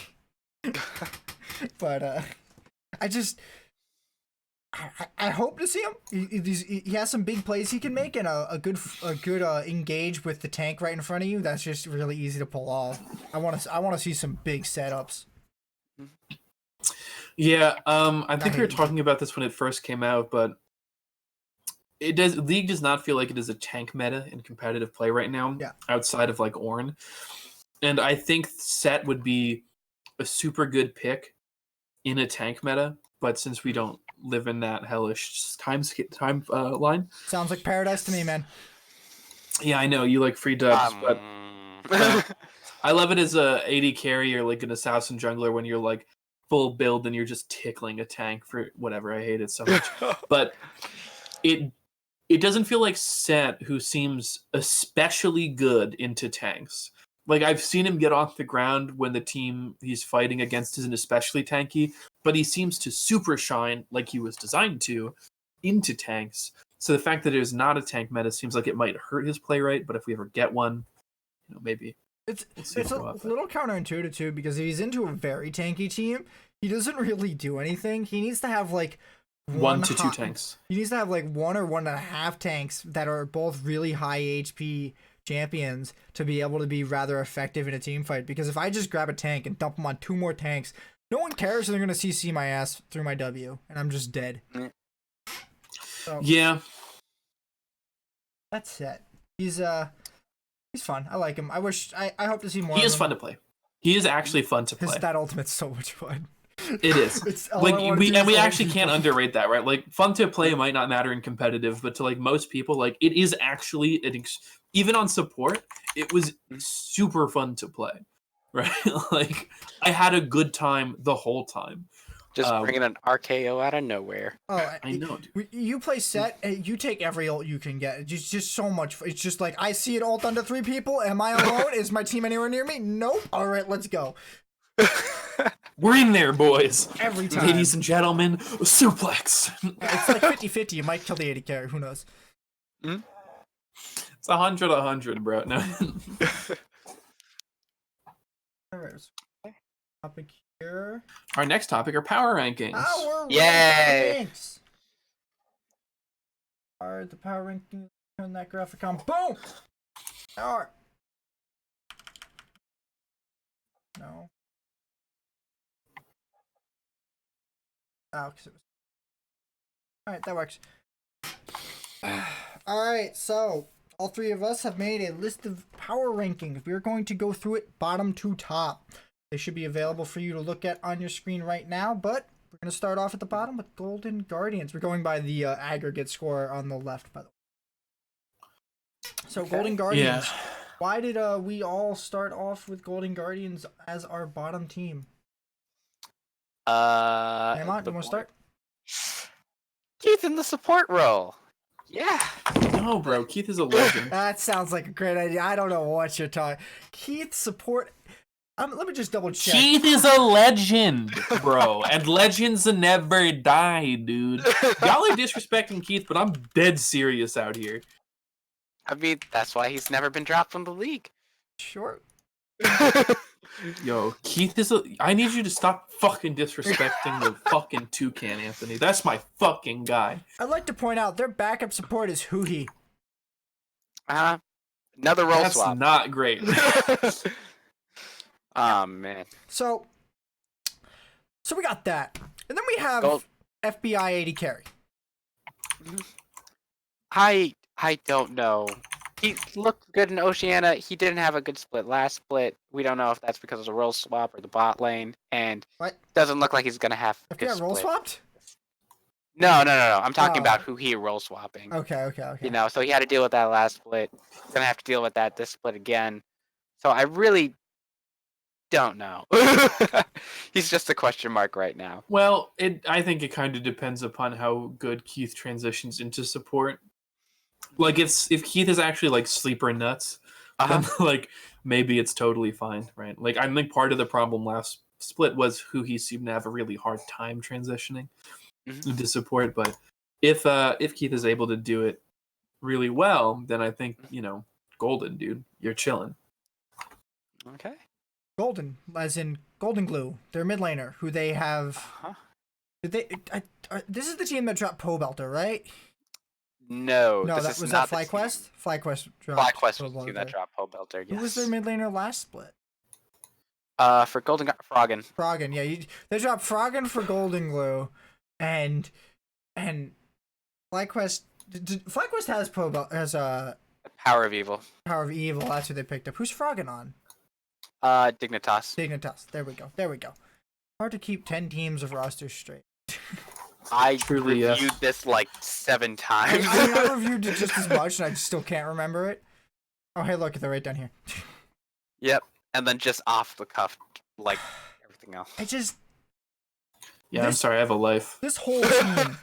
But I hope to see him. He has some big plays he can make, and a good engage with the tank right in front of you. That's just really easy to pull off. I want to see some big setups. Yeah, I think we were talking about this when it first came out, but League does not feel like it is a tank meta in competitive play right now. Yeah. Outside of like Ornn, and I think Sett would be a super good pick in a tank meta. But since we don't live in that hellish time line, sounds like paradise to me, man. Yeah, I know you like free dubs, but I love it as a AD carry or like an assassin jungler when you're like full build and you're just tickling a tank for whatever. I hate it so much, but it doesn't feel like Sett, who seems especially good into tanks. Like, I've seen him get off the ground when the team he's fighting against isn't especially tanky, but he seems to super shine like he was designed to into tanks. So the fact that there's not a tank meta seems like it might hurt his play rate, but if we ever get one, maybe. It's a little counterintuitive too, because if he's into a very tanky team, he doesn't really do anything. He needs to have like 1 to 2 tanks. He needs to have like 1 or 1.5 tanks that are both really high HP champions to be able to be rather effective in a team fight. Because if I just grab a tank and dump them on 2 more tanks, no one cares, and they're gonna CC my ass through my W, and I'm just dead. So, yeah, that's it. He's fun. I like him. I hope to see more. He is fun to play. He is actually fun to play. That ultimate's so much fun. It is. Like, we actually can't underrate that, right? Like, fun to play might not matter in competitive, but to like most people, like, it is actually even on support, it was super fun to play, right? Like, I had a good time the whole time. Just bringing an RKO out of nowhere. Oh, I know, dude. You play Sett, you take every ult you can get. It's just so much. It's just like, I see an ult under 3 people. Am I alone? Is my team anywhere near me? Nope. All right, let's go. We're in there, boys. Every time. Ladies and gentlemen, suplex. It's like 50-50. You might kill the 80 carry. Who knows? It's 100-100, bro. No. All right. Topic here. Our next topic are power rankings. Power Yay! rankings. All right, the power rankings. Turn that graphic on. Boom. All right. No. Oh, because it was. All right, that works. All right, so all 3 of us have made a list of power rankings. We're going to go through it bottom to top. They should be available for you to look at on your screen right now, but we're going to start off at the bottom with Golden Guardians. We're going by the aggregate score on the left, by the way. So, okay. Golden Guardians. Yeah. Why did we all start off with Golden Guardians as our bottom team? Amon, you want to start? Keith in the support role. Yeah. No, bro. Keith is a legend. That sounds like a great idea. I don't know what you're talking. Keith support. Let me just double check. Keith is a legend, bro. And legends never die, dude. Y'all are disrespecting Keith, but I'm dead serious out here. I mean, that's why he's never been dropped from the league. Sure. Yo, Keith is I need you to stop fucking disrespecting the fucking toucan, Anthony. That's my fucking guy. I'd like to point out their backup support is Huhi. Another role swap. That's not great. Oh, man. So we got that. And then we have FBI 80 carry. I don't know. He looked good in Oceania. He didn't have a good split last split. We don't know if that's because of the role swap or the bot lane. And what? Doesn't look like he's going to have a good FBI role swapped? No. I'm talking about who he role swapping. Okay. You know, so he had to deal with that last split. He's gonna have to deal with that this split again. So I really don't know. He's just a question mark right now. Well, I think it kind of depends upon how good Keith transitions into support. Like if Keith is actually like sleeper nuts, then like maybe it's totally fine, right? Like I think part of the problem last split was who he seemed to have a really hard time transitioning into support. But if Keith is able to do it really well, then I think golden, dude, you're chilling. Okay. Golden, as in Golden Glue, their mid laner, who they have. Did they? This is the team that dropped Pobelter, right? No, No, this that is was not that the FlyQuest. team. FlyQuest dropped. FlyQuest was the team that dropped Pobelter. Yes. Who was their mid laner last split? For Golden Froggen. Froggen, yeah. They dropped Froggen for Golden Glue, and FlyQuest. FlyQuest has Power of Evil. Power of Evil. That's who they picked up. Who's Froggen on? Dignitas. Dignitas. There we go. Hard to keep 10 teams of rosters straight. I reviewed this like 7 times. I reviewed it just as much, and I still can't remember it. Oh, hey, look, they're right down here. Yep, and then just off the cuff, like everything else. I'm sorry, I have a life. This whole team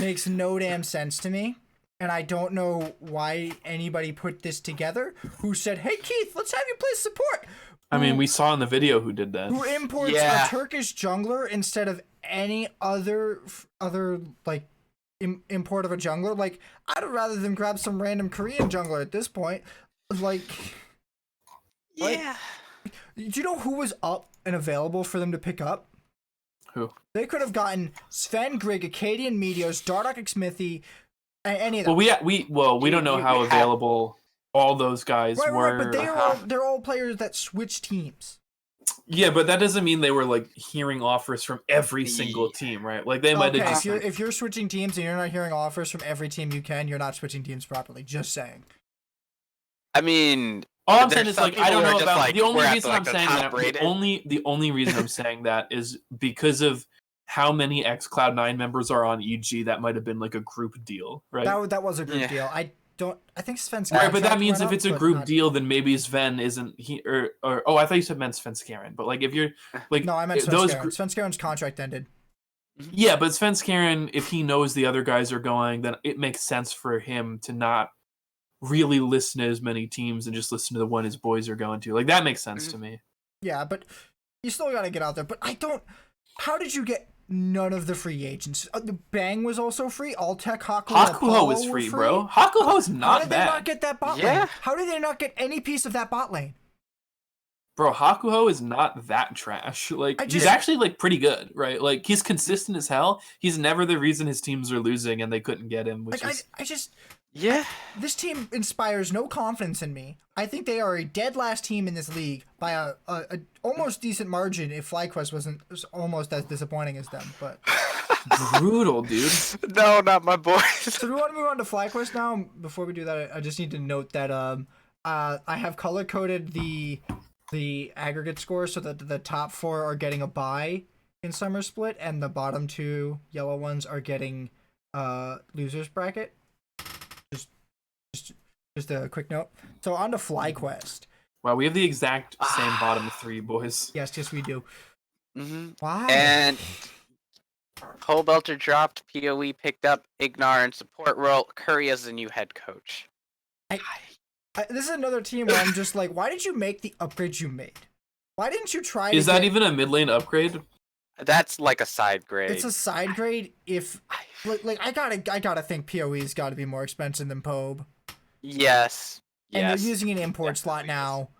makes no damn sense to me, and I don't know why anybody put this together. Who said, "Hey, Keith, let's have you play support." I mean, we saw in the video who did that. Who imports a Turkish jungler instead of any other like import of a jungler? Like, I'd rather them grab some random Korean jungler at this point. Like, yeah. Do you know who was up and available for them to pick up? Who? They could have gotten Sven, Grig, Acadian Meteos, Dardock, Smithy, any of them. Well, we don't know how available all those guys were. Right, but they're all players that switch teams. Yeah, but that doesn't mean they were like hearing offers from every single team, right? Like they might have just. If you're switching teams and you're not hearing offers from every team you're not switching teams properly. Just saying. I mean, all I'm saying is like I don't know about like, the only reason like I'm saying that. The only reason I'm saying that is because of how many Cloud9 members are on EG. That might have been like a group deal, right? That was a group deal. I think Sven's right, but that means if it's a group deal, then maybe Sven isn't he or I thought you said meant Sven Skaren, but like if you're like no, I meant Sven Skaren. Sven Skaren's contract ended. Yeah, but Sven Skaren, if he knows the other guys are going, then it makes sense for him to not really listen to as many teams and just listen to the one his boys are going to. Like that makes sense to me. Yeah, but you still got to get out there. But I don't. How did you get none of the free agents? The Bang was also free. Alltech, Hakuho was free, bro. Hakuho's not bad. How did they not get that bot lane? How did they not get any piece of that bot lane? Bro, Hakuho is not that trash. Like he's actually like pretty good, right? Like he's consistent as hell. He's never the reason his teams are losing and they couldn't get him. Which this team inspires no confidence in me. I think they are a dead last team in this league by a almost decent margin. If FlyQuest was almost as disappointing as them, but brutal, dude. No, not my boys. So do we want to move on to FlyQuest now? Before we do that, I just need to note that I have color coded the aggregate score so that the top 4 are getting a bye in Summer Split, and the bottom 2 yellow ones are getting losers bracket. Just a quick note. So on to FlyQuest. Wow, we have the exact same bottom 3, boys. Yes, we do. Why? And Pobelter dropped, PoE picked up, Ignar in support role, Curry as the new head coach. This is another team where I'm just like, why did you make the upgrades you made? Why didn't you try? Is that even a mid lane upgrade? That's like a side grade. It's a side grade. If like I gotta think PoE's got to be more expensive than Pobe. Yes. And they're using an import slot now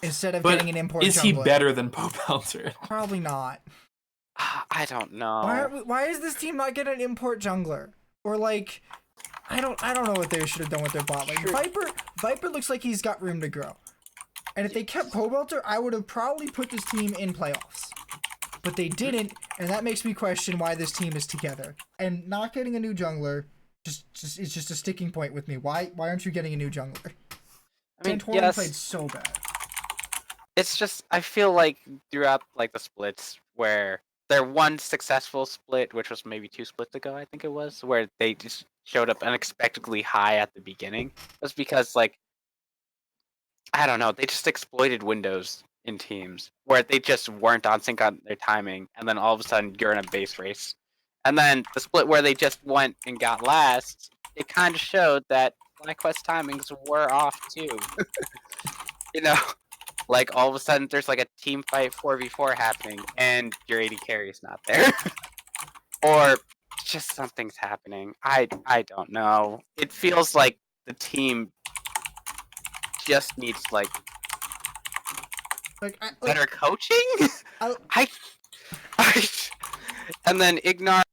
instead of getting an import. Is he better than Pobelter? Probably not. I don't know. Why is this team not getting an import jungler? Or like, I don't know what they should have done with their bot lane. Viper looks like he's got room to grow. And if they kept Pobelter, I would have probably put this team in playoffs. But they didn't, and that makes me question why this team is together. And not getting a new jungler it's just a sticking point with me. Why aren't you getting a new jungler? I mean, Santorin played so bad. It's just I feel like throughout like the splits where their one successful split, which was maybe 2 splits ago, I think it was, where they just showed up unexpectedly high at the beginning, was because like I don't know, they just exploited windows in teams where they just weren't on sync on their timing, and then all of a sudden you're in a base race. And then the split where they just went and got last, it kind of showed that FlyQuest timings were off too. You know, like all of a sudden there's like a team fight 4v4 happening, and your AD carry's not there, or just something's happening. I don't know. It feels like the team just needs like better coaching. I and then Ignar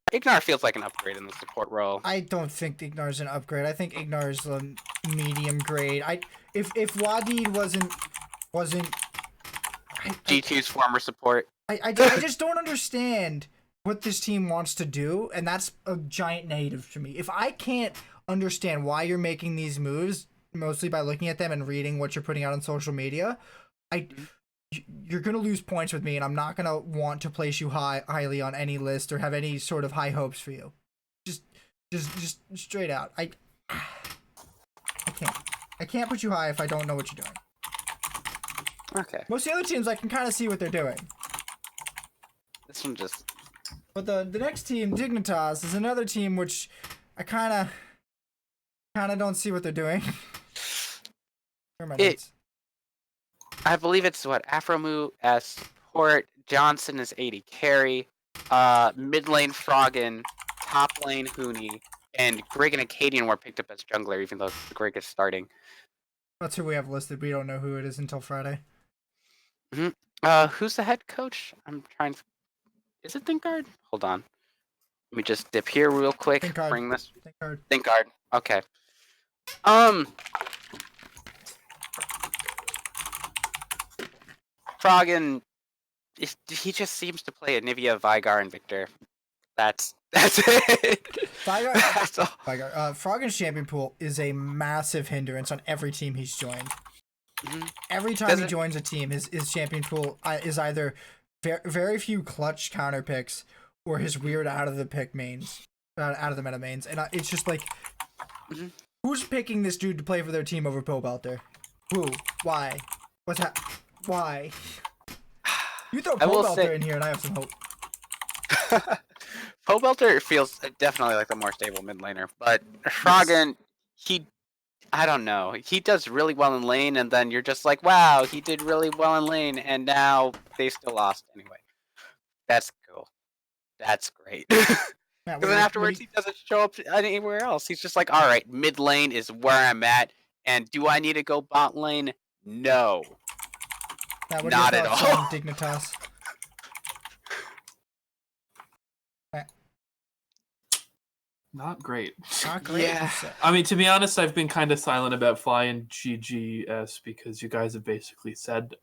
feels like an upgrade in the support role. I don't think Ignar's an upgrade. I think Ignar's a medium grade. If Wadid wasn't G2's former support. I just don't understand what this team wants to do, and that's a giant negative to me. If I can't understand why you're making these moves, mostly by looking at them and reading what you're putting out on social media, you're gonna lose points with me, and I'm not gonna want to place you highly on any list or have any sort of high hopes for you. Just straight out. I can't put you high if I don't know what you're doing. Okay. Most of the other teams, I can kind of see what they're doing. This one just. But the next team, Dignitas, is another team which I kind of don't see what they're doing. Where are my notes? I believe it's what Afromu as support, Johnson is 80 carry, mid lane Froggen, top lane Hooney, and Grig and Acadian were picked up as jungler, even though Grig is starting. That's who we have listed. We don't know who it is until Friday. Who's the head coach? I'm trying to. Is it Thinkard? Hold on. Let me just dip here real quick. Thinkard. Bring this. Thinkard. Thinkard. Okay. Froggen, he just seems to play Anivia, Vigar, and Victor. That's it. That's all. Froggen's champion pool is a massive hindrance on every team he's joined. Every time he joins a team, his champion pool is either very few clutch counter picks or his weird out of the meta mains, and it's just like, who's picking this dude to play for their team over Pobelter? Who? Why? What's that? Why? You throw Pobelter in here, and I have some hope. Pobelter feels definitely like the more stable mid laner, but Froggen, I don't know. He does really well in lane, and then you're just like, wow, he did really well in lane, and now they still lost anyway. That's cool. That's great. Because then afterwards, he doesn't show up anywhere else. He's just like, all right, mid lane is where I'm at, and do I need to go bot lane? No. Not at all. Dignitas. Not great. Not great. Yeah. I mean, to be honest, I've been kind of silent about Fly and GGS because you guys have basically said,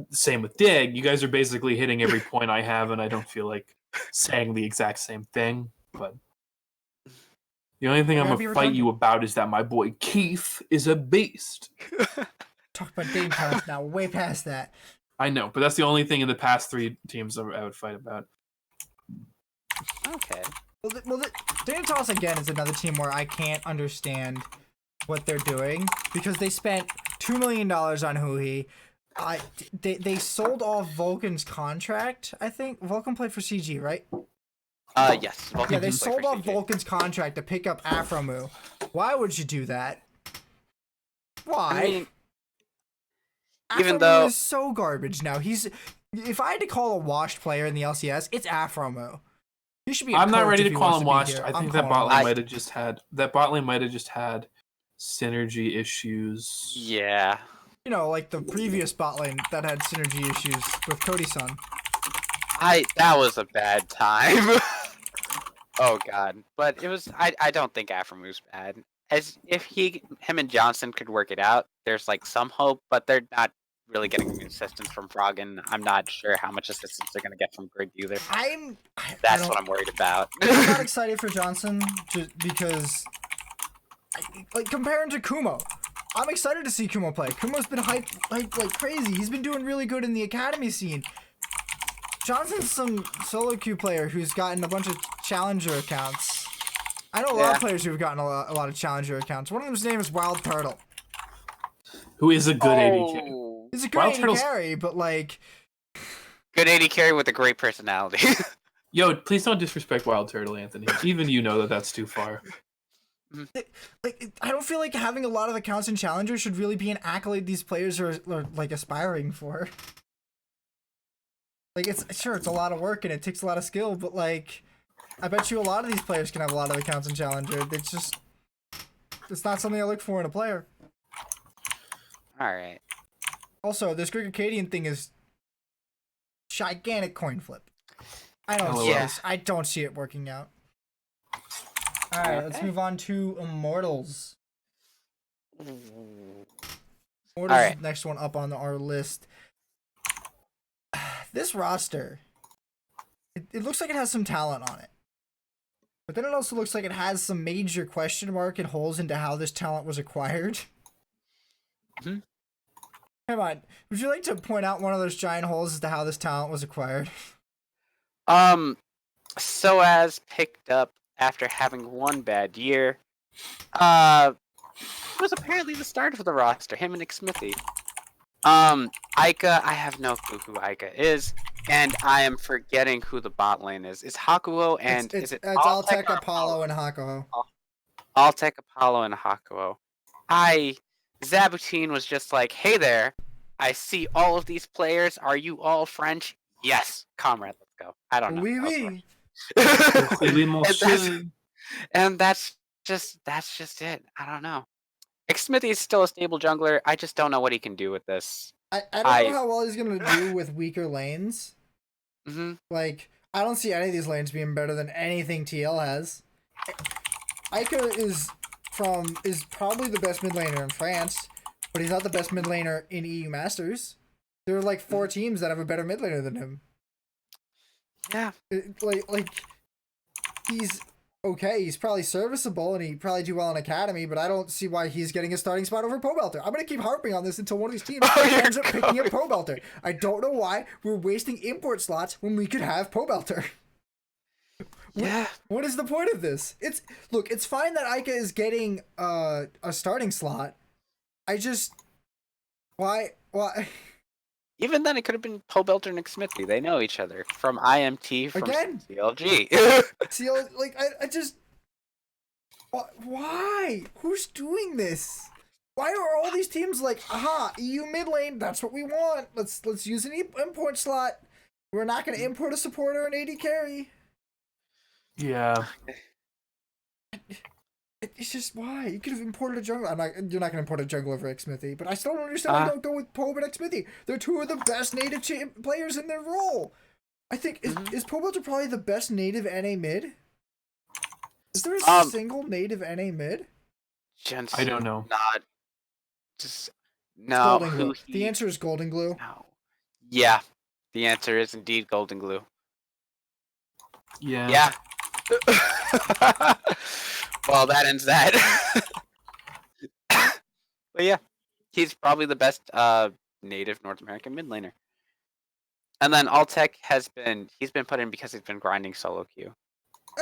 same with Dig, you guys are basically hitting every point I have, and I don't feel like saying the exact same thing. But the only thing I'm going to fight you about is that my boy Keith is a beast. Talk about Dignitas now. Way past that. I know, but that's the only thing in the past 3 teams I would fight about. Okay. Well, Dignitas again is another team where I can't understand what they're doing because they spent $2 million on Huhi. They sold off Vulcan's contract. I think Vulcan played for CG, right? Yes. Vulcan yeah, they sold off Vulcan's contract to pick up Afromu. Why would you do that? Why? I mean, even though is so garbage now. If I had to call a washed player in the LCS, it's Afromu. He should be. I'm not ready to call him washed. I think that bot lane might have just had synergy issues. Yeah. You know, like the previous bot lane that had synergy issues with Cody-san. That was a bad time. Oh god. But it was I don't think Afromu's bad. As if him and Johnson could work it out, there's like some hope, but they're not really getting assistance from Froggen. I'm not sure how much assistance they're going to get from Grig either. That's what I'm worried about. I'm not excited for Johnson just because, like, comparing to Kumo, I'm excited to see Kumo play. Kumo's been hyped like crazy. He's been doing really good in the academy scene. Jonathan's some solo queue player who's gotten a bunch of challenger accounts. I know a lot of players who've gotten a lot of challenger accounts. One of them's name is Wild Turtle. Who is a good AD carry. He's a good Wild AD Turtle's... carry, but like... Good AD carry with a great personality. Yo, please don't disrespect Wild Turtle, Anthony. Even you know that that's too far. Like, I don't feel like having a lot of accounts in Challenger should really be an accolade these players are like aspiring for. Like, it's a lot of work and it takes a lot of skill, but like, I bet you a lot of these players can have a lot of accounts in Challenger. It's not something I look for in a player. All right. Also, this Grigacadian thing is gigantic coin flip. I don't see it working out. All right, let's move on to Immortals. Immortals is the next one up on our list. This roster, it looks like it has some talent on it. But then it also looks like it has some major question mark and holes into how this talent was acquired. Mm-hmm. Come on, would you like to point out one of those giant holes as to how this talent was acquired? SOAS picked up after having one bad year. It was apparently the start of the roster, him and Xmithy. Ica, I have no clue who Ica is, and I am forgetting who the bot lane is. It's Hakuo and it's is it Altec, Apollo, and Hakuo. Altec, Apollo, and Hakuo. Zabutine was just like, hey there, I see all of these players. Are you all French? Yes, comrade, let's go. I don't know. Oui, oui. And that's just it. I don't know. Xmithy is still a stable jungler. I just don't know what he can do with this. I don't know how well he's gonna do with weaker lanes. Mm-hmm. Like, I don't see any of these lanes being better than anything TL has. Ica is probably the best mid laner in France, but he's not the best mid laner in EU Masters. There are like 4 teams that have a better mid laner than him. Yeah. Like he's okay, he's probably serviceable and he probably do well in Academy, but I don't see why he's getting a starting spot over Pobelter. I'm gonna keep harping on this until one of these teams ends up picking up Pobelter. I don't know why we're wasting import slots when we could have Pobelter. Yeah. What is the point of this? It's fine that Ica is getting a starting slot. Why? Even then, it could have been Pobelter and Xmithy. They know each other from IMT, from CLG. Why? Who's doing this? Why are all these teams like, aha, EU mid lane, that's what we want. Let's use an import slot. We're not going to import a supporter and AD carry. Yeah. It's just why you could have imported a jungler. You're not gonna import a jungler over Xmithy, but I still don't understand why you don't go with Pobe and Xmithy. They're 2 of the best native players in their role. I think is Pobelter probably the best native NA mid. Is there a single native NA mid? Jensen, I don't know. Not just no. The answer is Golden Glue. No. Yeah, the answer is indeed Golden Glue. Yeah. Yeah. Well, that ends that. But yeah, he's probably the best native North American mid laner. And then Altec he's been put in because he's been grinding solo queue.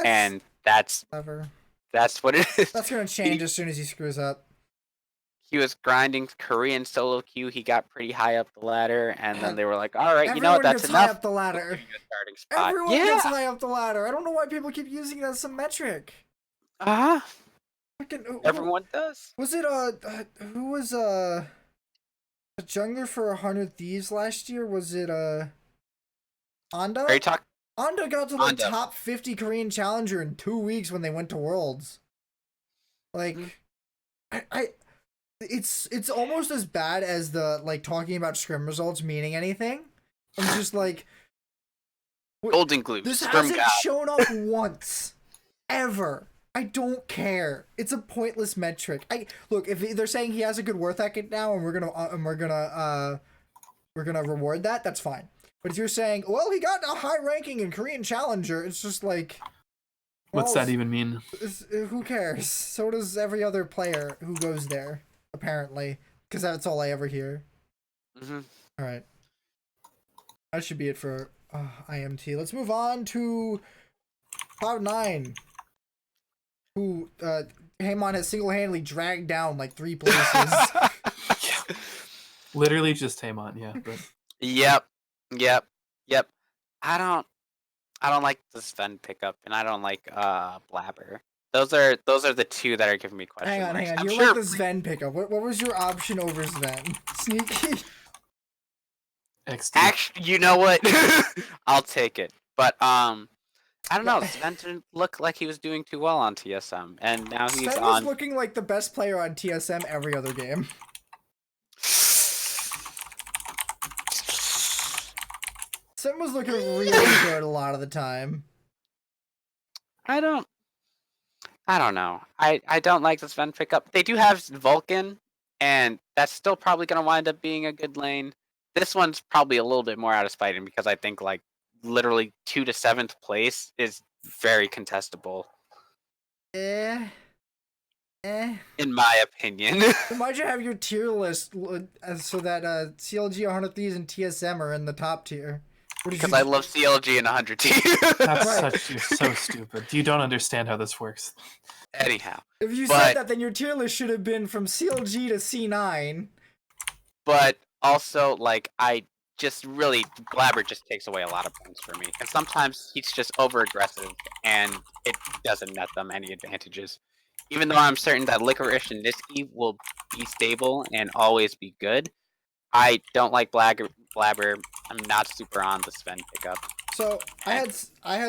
And that's what it is. That's gonna change as soon as he screws up. He was grinding Korean solo queue. He got pretty high up the ladder, and then they were like, "All right, you know what? That's enough." High up the ladder. Everyone gets high up the ladder. I don't know why people keep using it as some metric. Everyone does. Was it who was a jungler for 100 Thieves last year? Was it Anda? Are you talking? Anda got to the top 50 Korean challenger in 2 weeks when they went to Worlds. Like, it's almost as bad as the like talking about scrim results meaning anything. I'm just like, Golden Glue. This hasn't shown up once, ever. I don't care. It's a pointless metric. Look, if they're saying he has a good worth ethic now, and we're gonna reward that, that's fine. But if you're saying, well, he got a high ranking in Korean Challenger, it's just like, what's that even mean? Who cares? So does every other player who goes there, apparently, because that's all I ever hear. Mm-hmm. All right, that should be it for IMT. Let's move on to Cloud9, who Hamon has single-handedly dragged down like 3 places. Literally just Tamon, yeah. But Yep. I don't like the Sven pickup, and I don't like Blabber. Those are the two that are giving me question marks. Hang on. I'm You sure like the Sven pickup. What was your option over Sven? Sneaky. XD. actually, you know what? I'll take it. But I don't know. Sven didn't look like he was doing too well on TSM, and now he's Sven was looking like the best player on TSM every other game. Sven was looking really good a lot of the time. I don't know. I don't like the Sven pickup. They do have Vulcan, and that's still probably going to wind up being a good lane. This one's probably a little bit more out of spiting because I think like literally 2 to 7th place is very contestable. Eh. In my opinion. Why'd you have your tier list so that CLG 100 Thieves and TSM are in the top tier? Because I love CLG and 100 T. That's you're so stupid. You don't understand how this works. Anyhow. If you said that, then your tier list should have been from CLG to C9. But also, like, I just really, Blabber just takes away a lot of points for me. And sometimes he's just over-aggressive, and it doesn't net them any advantages. Even though I'm certain that Licorice and Nizzy will be stable and always be good, I don't like Blabber. I'm not super on the Sven pickup. So I had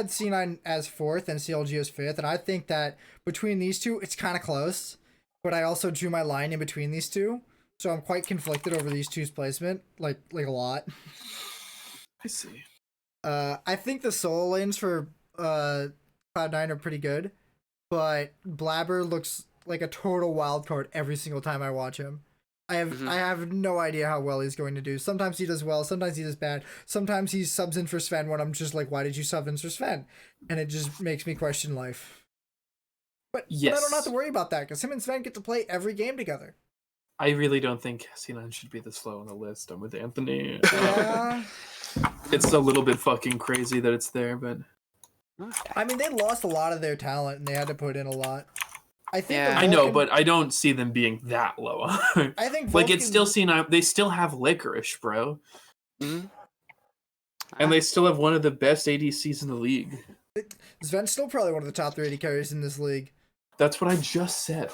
C9 as 4th and CLG as 5th, and I think that between these two, it's kind of close. But I also drew my line in between these two, so I'm quite conflicted over these two's placement, like a lot. I see. I think the solo lanes for Cloud9 are pretty good, but Blabber looks like a total wild card every single time I watch him. I have no idea how well he's going to do. Sometimes he does well, sometimes he does bad. Sometimes he subs in for Sven when I'm just like, why did you sub in for Sven? And it just makes me question life. But I don't have to worry about that because him and Sven get to play every game together. I really don't think C9 should be this low on the list. I'm with Anthony. Yeah. It's a little bit fucking crazy that it's there, but I mean, they lost a lot of their talent and they had to put in a lot. I think. Yeah. I know, but I don't see them being that low. I think like it's still C9. They still have Licorice, bro. Mm-hmm. And they still have one of the best ADCs in the league. Sven's still probably one of the top 3 AD carries in this league. That's what I just said.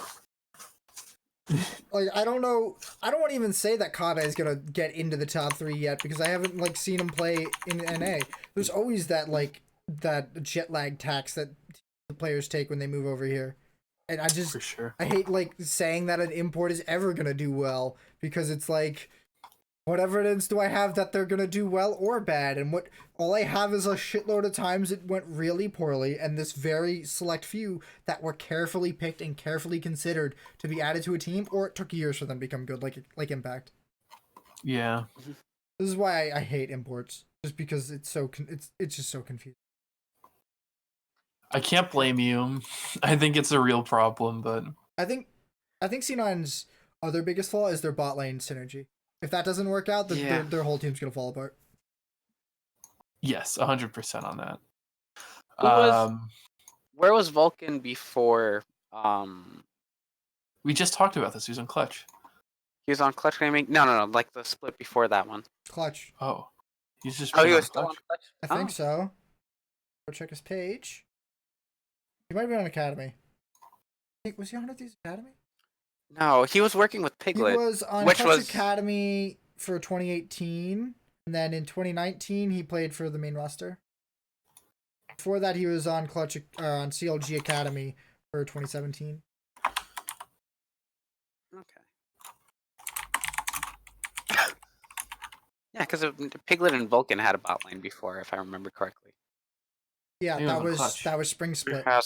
Like, I don't know. I don't want to even say that Kabe is gonna get into the top 3 yet because I haven't like seen him play in NA. There's always that jet lag tax that the players take when they move over here, and I just For sure. I hate like saying that an import is ever gonna do well because it's like, what evidence do I have that they're gonna do well or bad? And all I have is a shitload of times it went really poorly, and this very select few that were carefully picked and carefully considered to be added to a team, or it took years for them to become good, like Impact. Yeah. This is why I hate imports, just because it's just so confusing. I can't blame you. I think it's a real problem, but I think C9's other biggest flaw is their bot lane synergy. If that doesn't work out, their whole team's gonna fall apart. yes, 100% on that. Where was Vulcan before? We just talked about this. He was on Clutch. He was on Clutch Gaming. No. Like the split before that one. Clutch. Oh, he's just. Oh, he been was on still on Clutch? Clutch. I think so. Go check his page. He might be on Academy. Was he on Thieves Academy? No, he was working with Piglet. He was on Clutch Academy for 2018, and then in 2019 he played for the main roster. Before that, he was on on CLG Academy for 2017. Okay. Yeah, because Piglet and Vulcan had a bot lane before, if I remember correctly. Yeah, that was Spring Split. That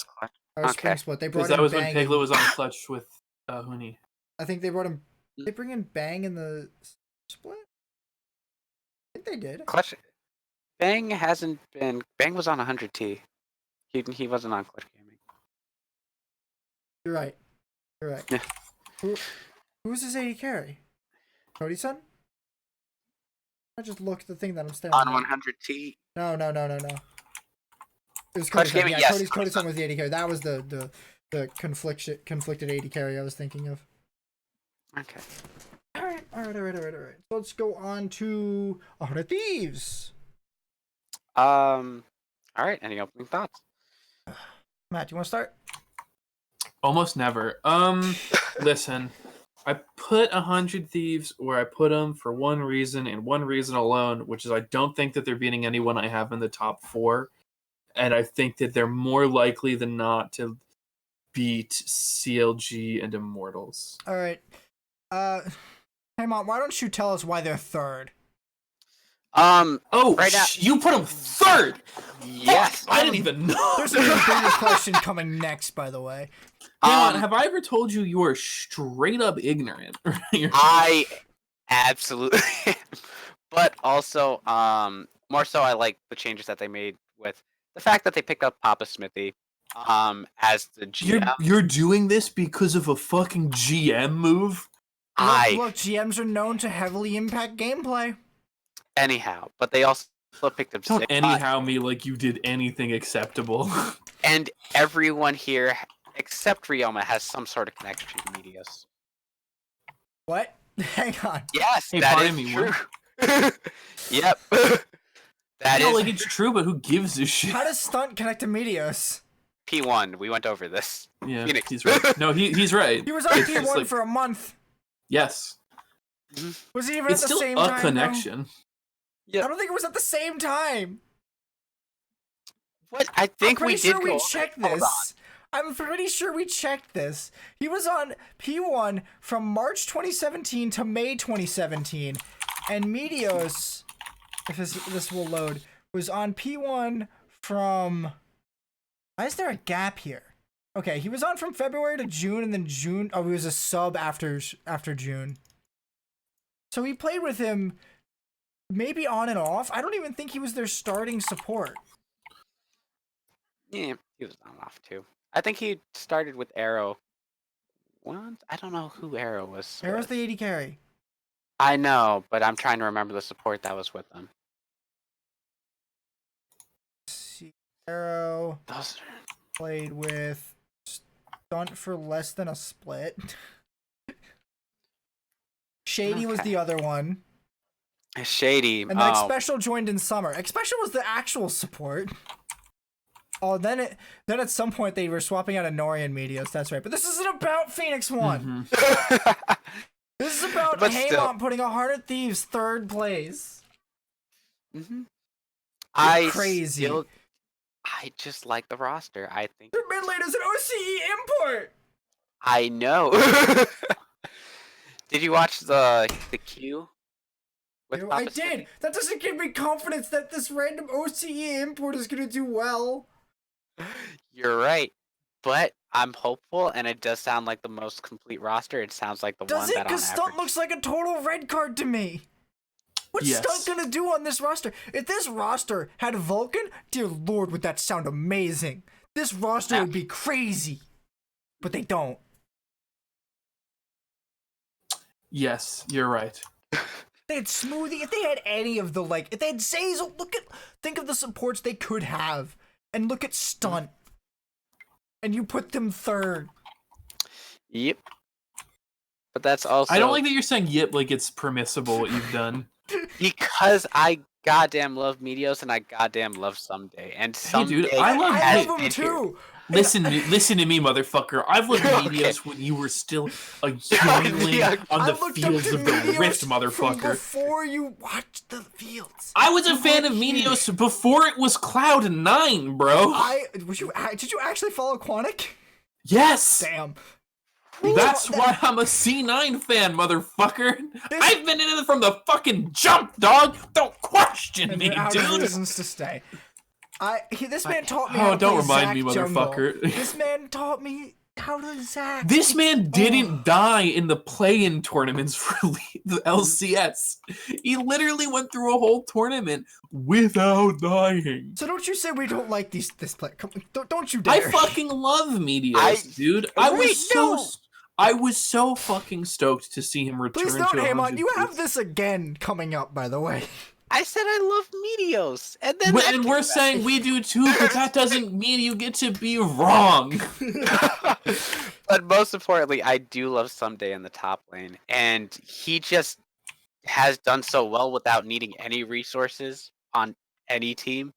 was Spring Split. They brought that in was Bang when Piglet was on Clutch with Huni. I think they brought him. Did they bring in Bang in the split? I think they did. Clutch. Bang hasn't been. Bang was on 100T. He wasn't on Clutch Gaming. You're right. Yeah. Who was his AD carry? Cody's son? I just looked at the thing that I'm staring On at. 100T. No. It was Coach Cody's Gaming, yeah, yes. Cody's son was the AD carry. That was the conflicted AD carry I was thinking of. Okay. All right. So let's go on to 100 Thieves. All right. Any opening thoughts? Matt, do you want to start? Almost never. Listen, I put 100 Thieves where I put them for one reason and one reason alone, which is I don't think that they're beating anyone I have in the top 4, and I think that they're more likely than not to beat CLG and Immortals. All right. Hey Mom, why don't you tell us why they're third? Oh, right now, you put them third. yes. Fuck, I didn't even know. There's a bigger question coming next, by the way. Have I ever told you are straight up ignorant? I absolutely am. But also, more so I like the changes that they made with the fact that they picked up Papa Smithy as the GM. You're doing this because of a fucking GM move? Look, GMs are known to heavily impact gameplay. Anyhow, but they also picked up Don't Sett. anyhow me like you did anything acceptable. And everyone here, except Ryoma, has some sort of connection to Medios. What? Hang on. Yes, Hey, that buy is me true. one. Yep. That no, is like it's true, but who gives a shit? How does Stunt connect to Meteos? P1. We went over this. Yeah, Phoenix. he's right. No, he's right. He was on It's just P1 like- for a month. Yes, Was he even it's at the still same a time? connection. Though? I don't think it was at the same time. What? I think I'm we pretty did sure go we over checked it. Hold this. I'm pretty sure we checked this. He was on P1 from March 2017 to May 2017, and Meteos, if this will load, was on P1 from. Why is there a gap here? Okay, he was on from February to June, and then June. Oh, he was a sub after June. So he played with him, maybe on and off. I don't even think he was their starting support. Yeah, he was on off too. I think he started with Arrow once. I don't know who Arrow was. Arrow's with. the AD carry. I know, but I'm trying to remember the support that was with them. Arrow Those played with Stunt for less than a split. Shady was Okay. the other one. Shady. And then Xpecial joined in summer. Xpecial was the actual support. Oh, then at some point they were swapping out Inori and Meteos. That's right. But this isn't about Phoenix One. Mhm. This is about But still. Haymon putting 100 Thieves third place. Mm-hmm. Crazy. I just like the roster. I think Their mid lane is an OCE import. I know. Did you watch the queue? With I Papa did. Smithy? That doesn't give me confidence that this random OCE import is gonna do well. You're right, but I'm hopeful, and it does sound like the most complete roster. It sounds like the Does one it? that on Because Stunt average. looks like a total red card to me. What's Yes. Stunt gonna do on this roster? If this roster had Vulcan, dear lord, would that sound amazing. This roster would be crazy. But they don't. Yes, you're right. They had Smoothie, if they had any of the, if they had Zazel, think of the supports they could have. And look at Stunt. And you put them third. Yep. But that's also I don't like that you're saying "yip" like it's permissible what you've done. because I goddamn love Meteos and I goddamn love Someday. And Hey, dude, Someday I love has I love them been too. here. Listen to me, motherfucker. I've lived Okay. Meteos when you were still a youngling Yeah, on I the looked up fields to of the Meteos Rift, from motherfucker. before you watched the fields. I was a You fan of weren't here. Meteos before it was Cloud9, bro. Did you actually follow Quantic? Yes. Damn. That's why I'm a C9 fan, motherfucker. This- I've been in it from the fucking jump, dog. Don't question And me, they're out of dude. reasons to stay. This man taught me how Oh, to don't play remind Zac me, jungle. motherfucker. This man taught me how to Zac. This man didn't Oh. die in the play-in tournaments for the LCS. He literally went through a whole tournament without dying. So don't you say we don't like this play? Come, don't you dare. I fucking love Meteos, I- dude. I was Wait, so no. I was so fucking stoked to see him return Please to don't, 100 Hamon. You have boosts. this again coming up, by the way. I said I love Meteos, and then And we're saying we do too, but that doesn't mean you get to be wrong. But most importantly, I do love Someday in the top lane, and he just has done so well without needing any resources on any team,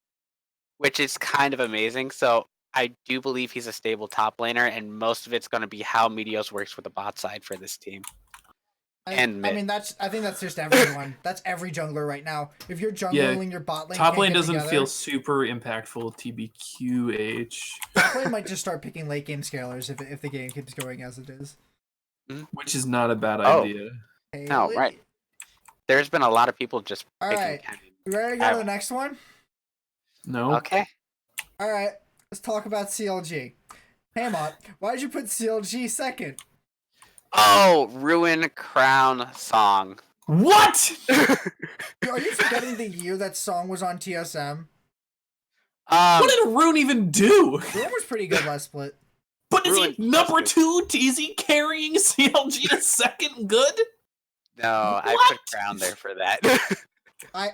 which is kind of amazing. So I do believe he's a stable top laner, and most of it's going to be how Meteos works with the bot side for this team. I mean, I think that's just everyone. That's every jungler right now. If you're jungling your bot lane, top lane can't get doesn't together, feel super impactful. TBQH, top lane might just start picking late game scalers if the game keeps going as it is. which is not a bad idea. Hey, No, right. There's been a lot of people just All picking right. Kevin. You ready to go to the next one? No. Okay. All right. Let's talk about CLG. Hamon, why did you put CLG second? Oh, Ruin Crown song. What? Are you forgetting the year that song was on TSM? What did Rune even do? Rune was pretty good last split. But is Rune- he number 2? Is he carrying CLG to second good? No, I What? put Crown there for that.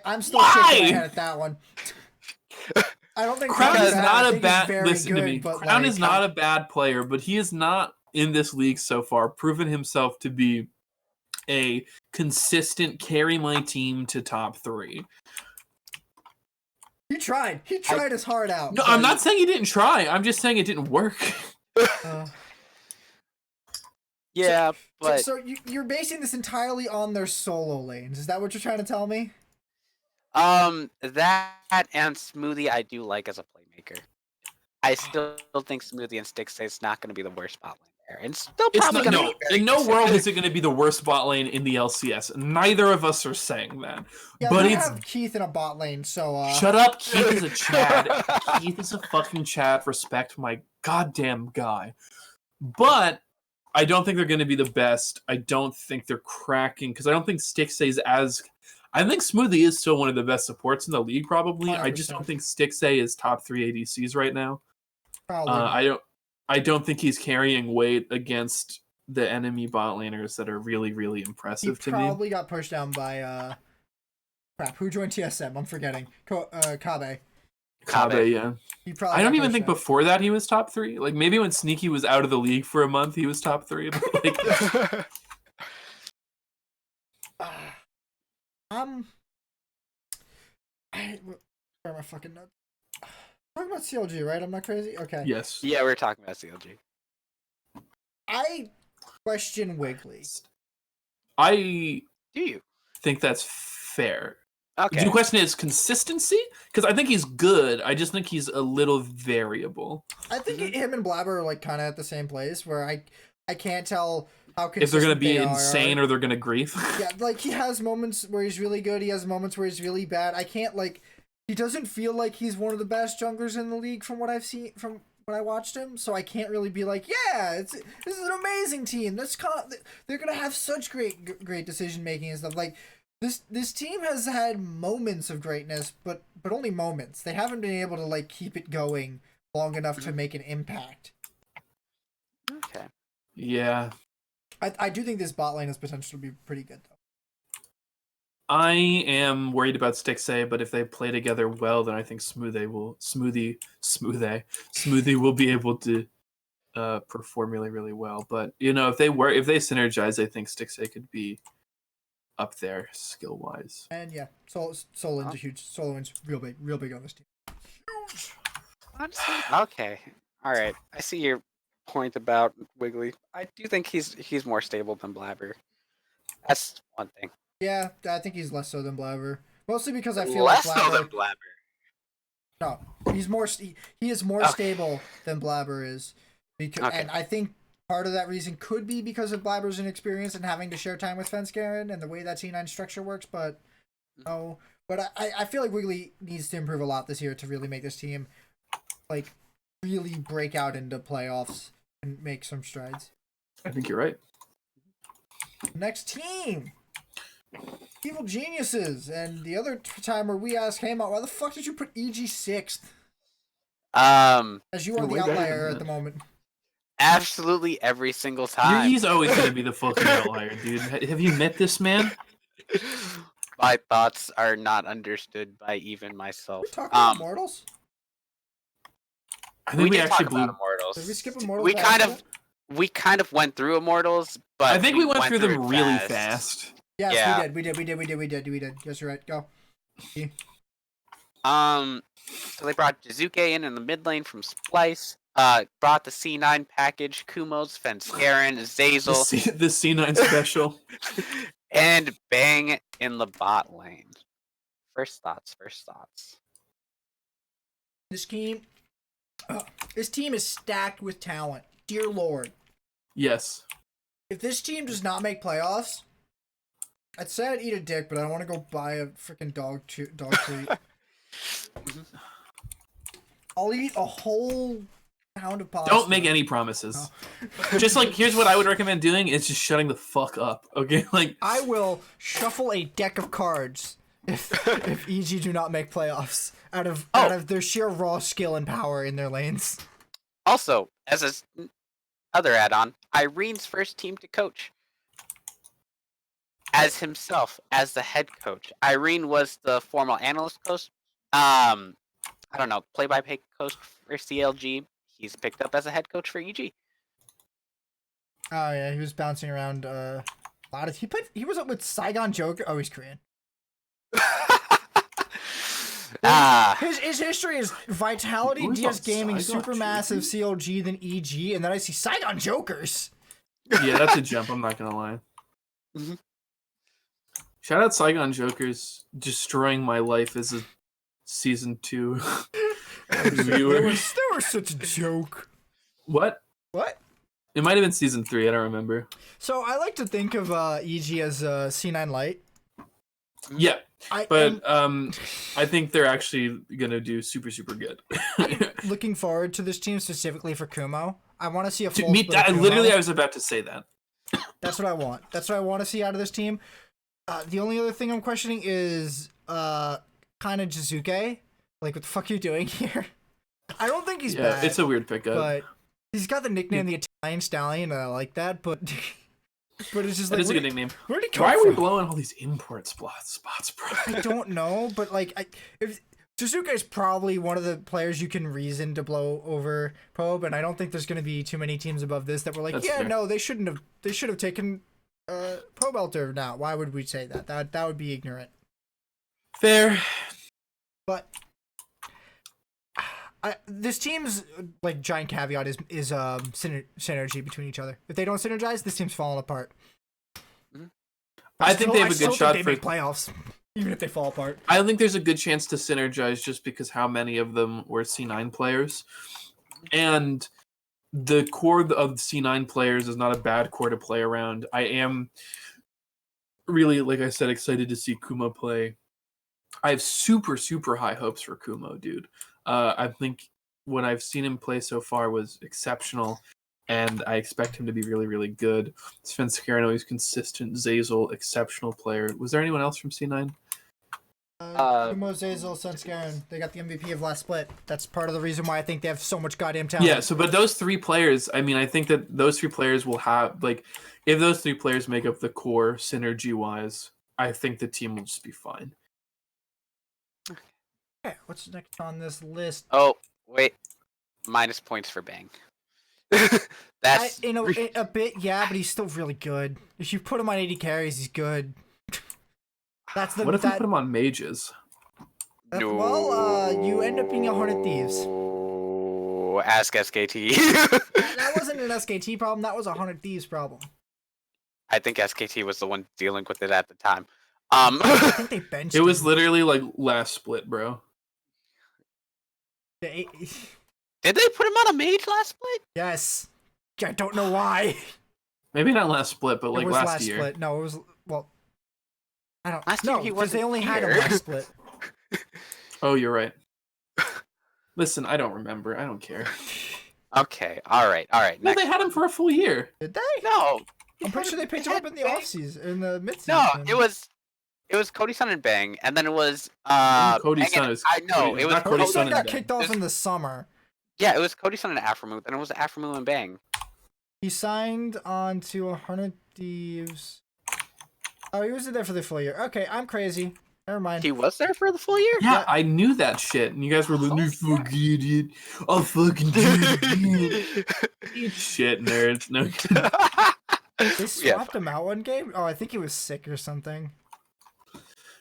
I'm still Why? shaking my head at that one. I don't think Crown Crown's is bad. not I a think bad. he's very Listen to good, me. but, Crown like, is not a bad player, but he is not in this league so far proven himself to be a consistent carry my team to top 3. He tried. He tried his heart out. No, but- I'm not saying he didn't try. I'm just saying it didn't work. Yeah, but So you're basing this entirely on their solo lanes. Is that what you're trying to tell me? that and Smoothie I do like as a playmaker. I still think Smoothie and Stixay is not going to be the worst bot lane there, and still It's probably not, going to no, be very in no consistent. world is it going to be the worst bot lane in the LCS. Neither of us are saying that. Yeah, but we it's have Keith in a bot lane, so shut up. Keith is a Chad. Keith is a fucking Chad. Respect my goddamn guy. But I don't think they're going to be the best. I don't think they're cracking because I don't think Stixay is as. I think Smoothie is still one of the best supports in the league. Probably. I just 100%. don't think Stixay is top 3 ADCs right now. probably. I don't think he's carrying weight against the enemy bot laners that are really, really He impressive to me. probably got pushed down by crap. Who joined TSM? I'm forgetting. Kabe. Kabe, yeah. He probably. I don't got even pushed think down. before that he was top 3. Like maybe when Sneaky was out of the league for a month, he was top 3. But like, Where am I fucking nuts? Talking about CLG, right? I'm not crazy. Okay. yes. Yeah, we're talking about CLG. I question Wiggly. I Do you? think that's fair. Okay. The question is consistency? Because I think he's good. I just think he's a little variable. I think him and Blabber are like kind of at the same place where I can't tell how consistent If they're going to be they insane are. or they're going to grief. Yeah, like he has moments where he's really good. He has moments where he's really bad. I can't like. He doesn't feel like he's one of the best junglers in the league from what I've seen from when I watched him. So I can't really be like, yeah, this is an amazing team. They're gonna have such great decision making and stuff. Like this team has had moments of greatness, but only moments. They haven't been able to like keep it going long enough to make an impact. Okay. Yeah. I do think this bot lane has potential to be pretty good though. I am worried about Stixay, but if they play together well, then I think Smoothie will be able to perform really, really well. But you know, if they synergize, I think Stixay could be up there skill wise. And yeah, Solin's a huge. Solin's real big on this team. Okay. All right. I see your point about Wiggly. I do think he's more stable than Blabber. That's one thing. Yeah, I think he's less so than Blabber. Mostly because I feel Less like so Blabber. than Blabber. No, he's more. He is more stable than Blabber is, because and I think part of that reason could be because of Blabber's inexperience and having to share time with Fenskaren and the way that T9 structure works. But no, but I feel like Wiggly needs to improve a lot this year to really make this team like really break out into playoffs and make some strides. I think you're right. Next team. Evil Geniuses, and the other time where we asked Hamon, why the fuck did you put EG 6th? As you are the outlier at the moment. Absolutely every single time. He's always gonna be the fucking outlier, dude. Have you met this man? My thoughts are not understood by even myself. We talking about Immortals? I think we did actually talk blew. about Immortals. Did we skip Immortals? We kind of went through Immortals, but I think we went through them it really fast. Yes, Yeah. we did. Yes, you're right. Go. So they brought Jizuke in the mid lane from Splice. Brought the C9 package, Kumos, Fenskaran, Zazel, The C9 special. and Bang in the bot lane. First thoughts. This team is stacked with talent. Dear Lord. Yes. If this team does not make playoffs, I'd say I'd eat a dick, but I don't want to go buy a freaking dog treat. I'll eat a whole pound of pasta. Don't make any promises. Just like, here's what I would recommend doing: is just shutting the fuck up. Okay, like I will shuffle a deck of cards if EG do not make playoffs out of their sheer raw skill and power in their lanes. Also, as a other add-on, Irene's first team to coach. As himself, as the head coach. Irene was the formal analyst coach. I don't know, play-by-play coach for CLG. He's picked up as a head coach for EG. Oh yeah, he was bouncing around a lot of. He was up with Saigon Joker. Oh, he's Korean. His history is Vitality, DS Gaming, Supermassive, CLG, then EG, and then I see Saigon Jokers. Yeah, that's a jump. I'm not gonna lie. Mm-hmm. Shout out Saigon Jokers destroying my life as a season 2 viewer. They were such a joke. What? It might have been season 3. I don't remember. So I like to think of EG as C9 Light. Yeah, I think they're actually gonna do super good. Looking forward to this team specifically for Kumo. I want to see a full. I was about to say that. That's what I want. That's what I want to see out of this team. The only other thing I'm questioning is kind of Jizuke. Like, what the fuck are you doing here? I don't think he's bad. It's a weird pickup. But he's got the nickname the Italian Stallion, and I like that. But it's just like, it's a good nickname. Where'd he come Why from? are we blowing all these import spots, bro? I don't know, but like, if Jizuke is probably one of the players you can reason to blow over Probe, and I don't think there's going to be too many teams above this that were like, fair. No, they shouldn't have. They should have taken Probe Elter. Now, why would we say that? That would be ignorant. Fair. But this team's like giant caveat is synergy between each other. If they don't synergize, this team's falling apart. I think they have a good shot for playoffs, even if they fall apart. I don't think there's a good chance to synergize just because how many of them were C9 players, and the core of C9 players is not a bad core to play around. I am really, like I said, excited to see Kumo play. I have super high hopes for Kumo, dude. I think what I've seen him play so far was exceptional, and I expect him to be really good. Svenskaren, always consistent. Zazel, exceptional player. Was there anyone else from C9? Kumo, Zazel, Svenskaren. They got the MVP of last split. That's part of the reason why I think they have so much goddamn talent. Yeah, so but those 3 players, I mean, I think that those 3 players will have, like, if those 3 players make up the core synergy-wise, I think the team will just be fine. Okay, what's next on this list? Oh, wait. Minus points for Bang. That's in a bit, yeah, but he's still really good. If you put him on 80 carries, he's good. That's the. What if we put him on mages? No. Well, you end up being a Hornet Thieves. Ask SKT. That wasn't an SKT problem. That was a Hornet Thieves problem. I think SKT was the one dealing with it at the time. I think they benched It was him. literally like last split, bro. Did they put him on a mage last split? Yes. I don't know why. Maybe not last split, but like it was last year. Split. No, it was I don't. Last year he because they only had him here. last split. Oh, you're right. Listen, I don't remember. I don't care. Okay, all right. No, they had him for a full year. Did they? No, I'm pretty sure they picked him up in the off season, in the mid season. No, it was Cody Sun and Bang, and then it was Cody Sun is. I know it was not Cody Sun got and kicked off in the summer. Yeah, it was Cody Sun and Afromoon, and it was Afromoon and Bang. He signed on to 100 Thieves. Oh, he was there for the full year. Okay, I'm crazy. Never mind. He was there for the full year? Yeah, Yeah. I knew that shit. And you guys were like, Oh, "You forget it. I'll fucking do it again." Eat shit, nerds. No. They swapped him out one game? Oh, I think he was sick or something.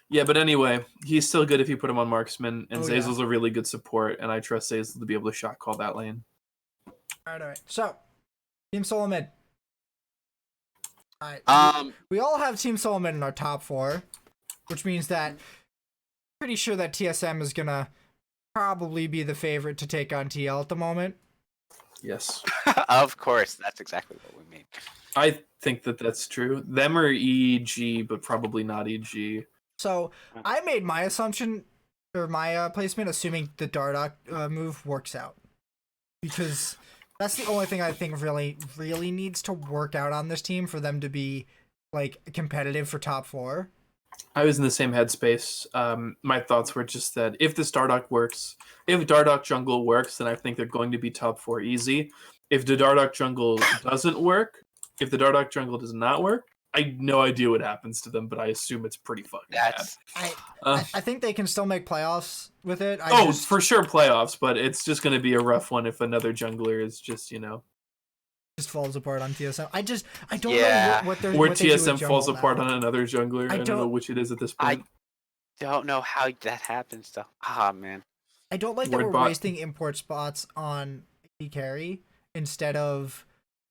Yeah, but anyway, he's still good if you put him on marksman, and Oh, Zazel's a really good support, and I trust Zazel to be able to shot call that lane. Alright. So, Team Solo mid. Alright. We all have Team Solo mid in our top 4, which means that pretty sure that TSM is gonna probably be the favorite to take on TL at the moment. Yes. Of course, that's exactly what we mean. I think that that's true. Them or EG, but probably not EG. So I made my assumption or my placement assuming the Dardock move works out, because that's the only thing I think really needs to work out on this team for them to be like competitive for top 4. I was in the same headspace. My thoughts were just that if the Dardock works, if Dardock jungle works, then I think they're going to be top 4 easy. If the Dardock jungle doesn't work, if the Dardock jungle does not work, I have no idea what happens to them, but I assume it's pretty fucking bad. I think they can still make playoffs with it. For sure playoffs, but it's just going to be a rough one if another jungler is just, just falls apart on TSM. I don't know what they're or what they do with TSM falls jungle apart now. on another jungler. I don't know which it is at this point. I don't know how that happens though. Ah, man. I don't like that we're wasting import spots on AD carry instead of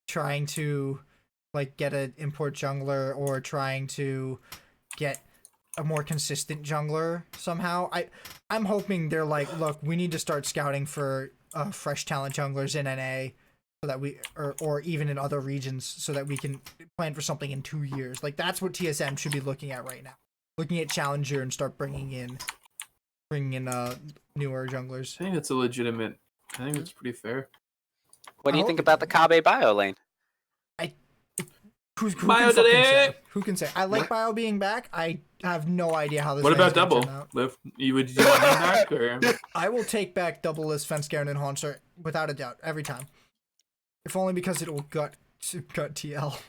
trying to like get an import jungler or trying to get a more consistent jungler somehow. I'm hoping they're like, look, we need to start scouting for fresh talent junglers in NA so that we or even in other regions so that we can plan for something in 2 years. Like that's what TSM should be looking at right now. Looking at Challenger and start bringing in newer junglers. I think that's a legitimate. I think it's pretty fair. What do you think about the Kabe bio lane? Who can say? I like Bio being back. I have no idea how this. What about Double? Would you want him back? Or? I will take back Double as Fenskaren and Haunter without a doubt every time. If only because it will gut TL.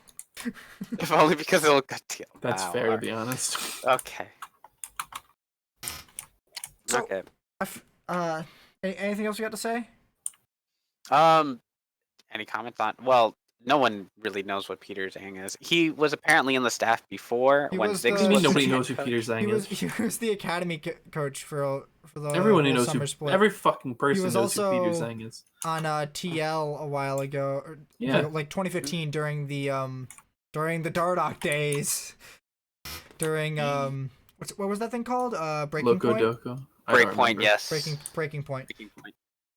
If only because it'll gut TL. That's fair to be honest. Okay. So, okay. Anything else you got to say? Any comments on? Well, no one really knows what Peter Zhang is. He was apparently in the staff before when Ziggs was. Nobody knows who Peter Zhang is. He was the academy coach for the everyone who knows summer who split. Every fucking person knows also who Peter Zhang is. On TL a while ago, like 2015 during the Dardock days. During what was that thing called? Breaking Loco Point. Doco. Breakpoint, yes. Breaking Point.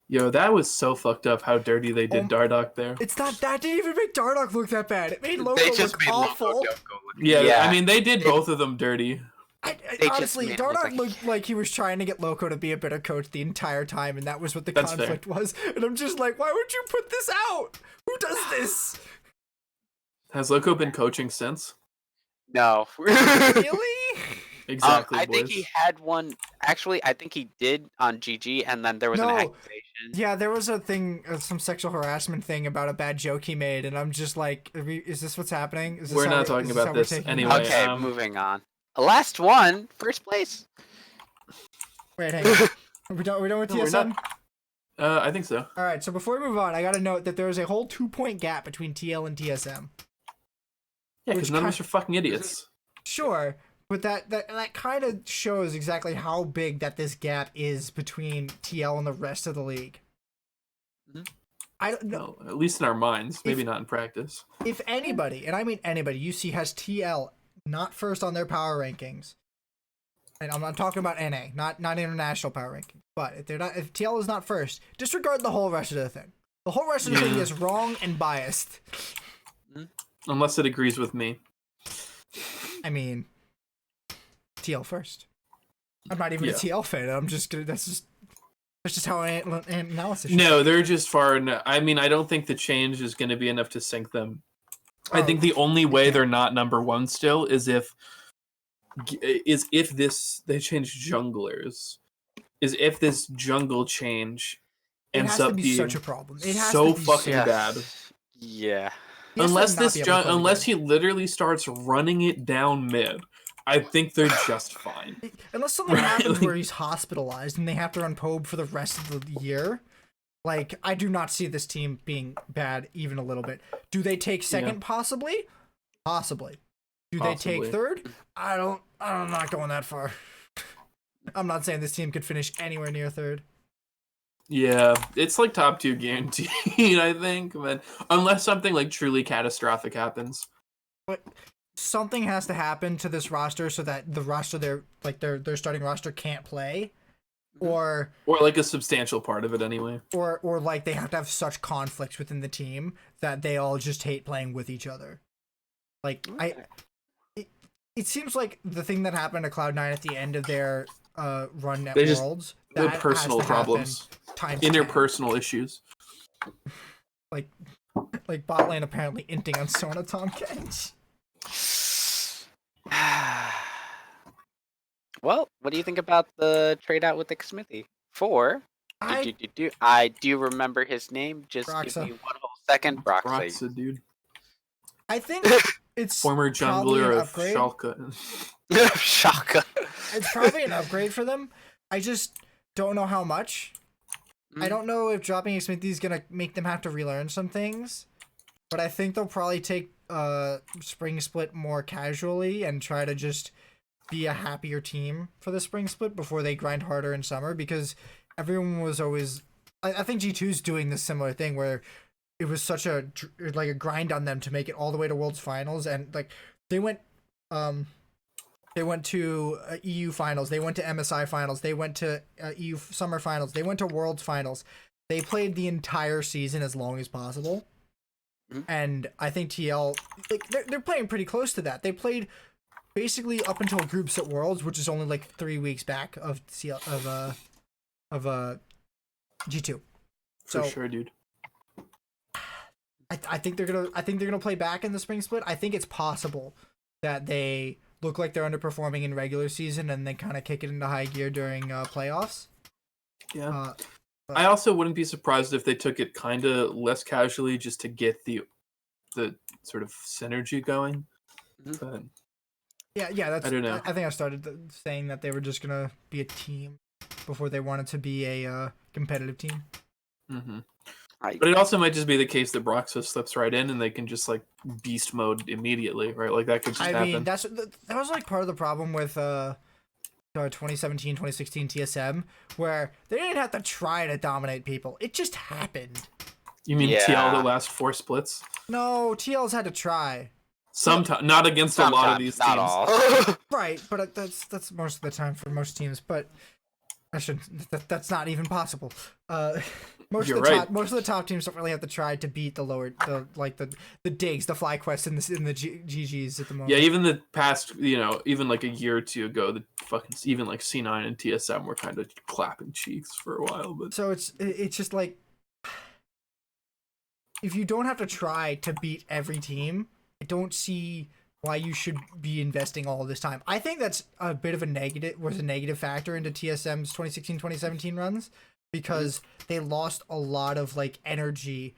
Yo, that was so fucked up how dirty they did Dardock there. It's not that didn't even make Dardock look that bad. It made Loco look awful. Yeah, I mean they did both of them dirty. Honestly, Dardock looked like he was trying to get Loco to be a better coach the entire time, and that was what the conflict was. And I'm just like, why would you put this out? Who does this? Has Loco been coaching since? No. Really? Exactly. I think he had one. Actually, I think he did on GG, and then there was an accusation. Yeah, there was a thing, some sexual harassment thing about a bad joke he made, and I'm just like, is this what's happening? We're not talking about this anyway. Okay, moving on. Last one, first place. Wait, hang on. Are we done with TSM? I think so. All right, so before we move on, I got to note that there is a whole 2-point gap between TL and TSM. Yeah, because none of us are fucking idiots. Sure. But that kind of shows exactly how big that this gap is between TL and the rest of the league. Mm-hmm. I don't know. Well, at least in our minds, maybe not in practice. If anybody, and I mean anybody, UC has TL not first on their power rankings, and I'm not talking about NA, not international power rankings, but if TL is not first, disregard the whole rest of the thing. The whole rest of the thing is wrong and biased. Unless it agrees with me. I mean, TL first. I'm not even a TL fan. I'm just gonna. That's just how analysis. No, they're just far. I mean, I don't think the change is going to be enough to sink them. I think the only way they're not number one still is if they change junglers. Is if this jungle change ends up being such a problem. It has so to be fucking bad. Yeah. He has to unless not be able to play the unless game. he literally starts running it down mid, I think they're just fine. Unless something Right, happens where like- he's hospitalized and they have to run Pobe for the rest of the year, like, I do not see this team being bad even a little bit. Do they take second? Possibly. Possibly. Do they take Possibly. third? I'm not going that far. I'm not saying this team could finish anywhere near third. Yeah, it's like top 2 guaranteed, I think. But unless something like truly catastrophic happens. But something has to happen to this roster so that the roster their starting roster can't play, or like a substantial part of it anyway. or like they have to have such conflicts within the team that they all just hate playing with each other. Like it seems like the thing that happened to Cloud9 at the end of their run at Worlds, the that personal has to happen problems, times 10. interpersonal issues. like bot lane apparently inting on Sona Tom Kench. Well, what do you think about the trade out with the Smithy? I do remember his name. Just Broxa. give me one whole second. Broxa. Broxa, dude. I think it's Former probably an jungler of upgrade. Schalke. Shaka. It's probably an upgrade for them. I just don't know how much. I don't know if dropping a Smithy is gonna make them have to relearn some things, but I think they'll probably take spring split more casually and try to just be a happier team for the spring split before they grind harder in summer, because everyone was always. I think G2's doing this similar thing where it was such a grind on them to make it all the way to Worlds Finals, and like they went to EU Finals, they went to MSI Finals, they went to EU Summer Finals, they went to Worlds Finals. They played the entire season as long as possible, and I think TL they're playing pretty close to that. They played basically up until groups at Worlds, which is only like 3 weeks back of G2. For sure, dude. I think they're gonna play back in the spring split. I think it's possible that they look like they're underperforming in regular season and then kind of kick it into high gear during playoffs. Yeah. I also wouldn't be surprised if they took it kind of less casually just to get the sort of synergy going. But yeah. That's. I don't know. I think I started saying that they were just gonna be a team before they wanted to be a competitive team. Mm-hmm. But it also might just be the case that Broxa slips right in and they can just like beast mode immediately, right? Like that could just happen. I mean, that was like part of the problem with 2017, 2016 TSM, where they didn't have to try to dominate people. It just happened. You mean TL the last 4 splits? No, TL's had to try. Sometimes, not against a lot of these teams. Not all. Right, but that's most of the time for most teams. But that's not even possible. Most of the top teams don't really have to try to beat the digs, the fly quests in the GGs at the moment. Yeah, even the past, even like a year or two ago, the fucking even like C9 and TSM were kind of clapping cheeks for a while. But so it's just like, if you don't have to try to beat every team, I don't see why you should be investing all this time. I think that's a bit of a negative factor into TSM's 2016-2017 runs, because they lost a lot of like energy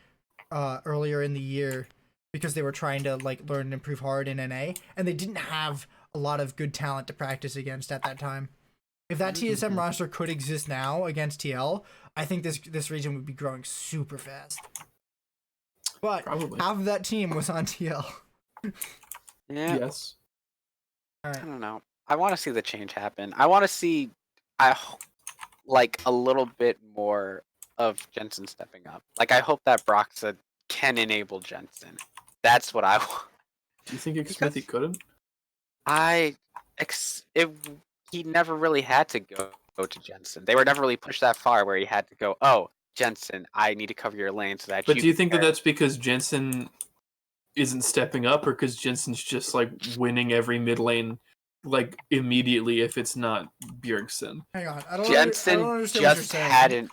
earlier in the year because they were trying to like learn and improve hard in NA, and they didn't have a lot of good talent to practice against at that time. If that TSM roster could exist now against TL, I think this region would be growing super fast. But probably half of that team was on TL. Yeah. Yes. All right. I don't know. I want to see the change happen. I want to see, like a little bit more of Jensen stepping up. Like I hope that Broxa can enable Jensen. That's what I want. Do you think Smithy couldn't? He never really had to go to Jensen. They were never really pushed that far where he had to go, oh, Jensen, I need to cover your lane so that. But do you think that that's because Jensen isn't stepping up, or because Jensen's just like winning every mid lane like immediately if it's not Bjergsen? Hang on, Jensen I don't understand what you're just saying. hadn't.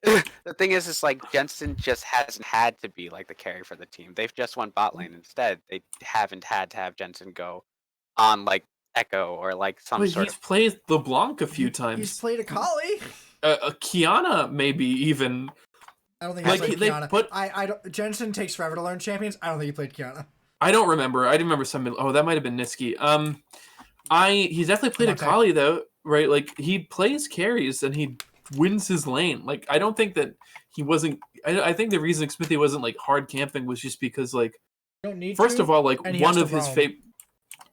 The thing is like Jensen just hasn't had to be like the carry for the team. They've just won bot lane instead. They haven't had to have Jensen go on like Echo or like some sort He's played LeBlanc a few times. He's played Akali. Kiana maybe even I don't think he played they Kiana. put. I don't. Jensen takes forever to learn champions. I don't think he played Kiana. I don't remember. I remember some. Oh, that might have been Niski. He's definitely played Monte. Akali though, right? Like he plays carries and he wins his lane. Like I don't think that he wasn't. I think the reason Smithy wasn't like hard camping was just because like You don't need first to, of all, like and he one has of to his roam. favorite,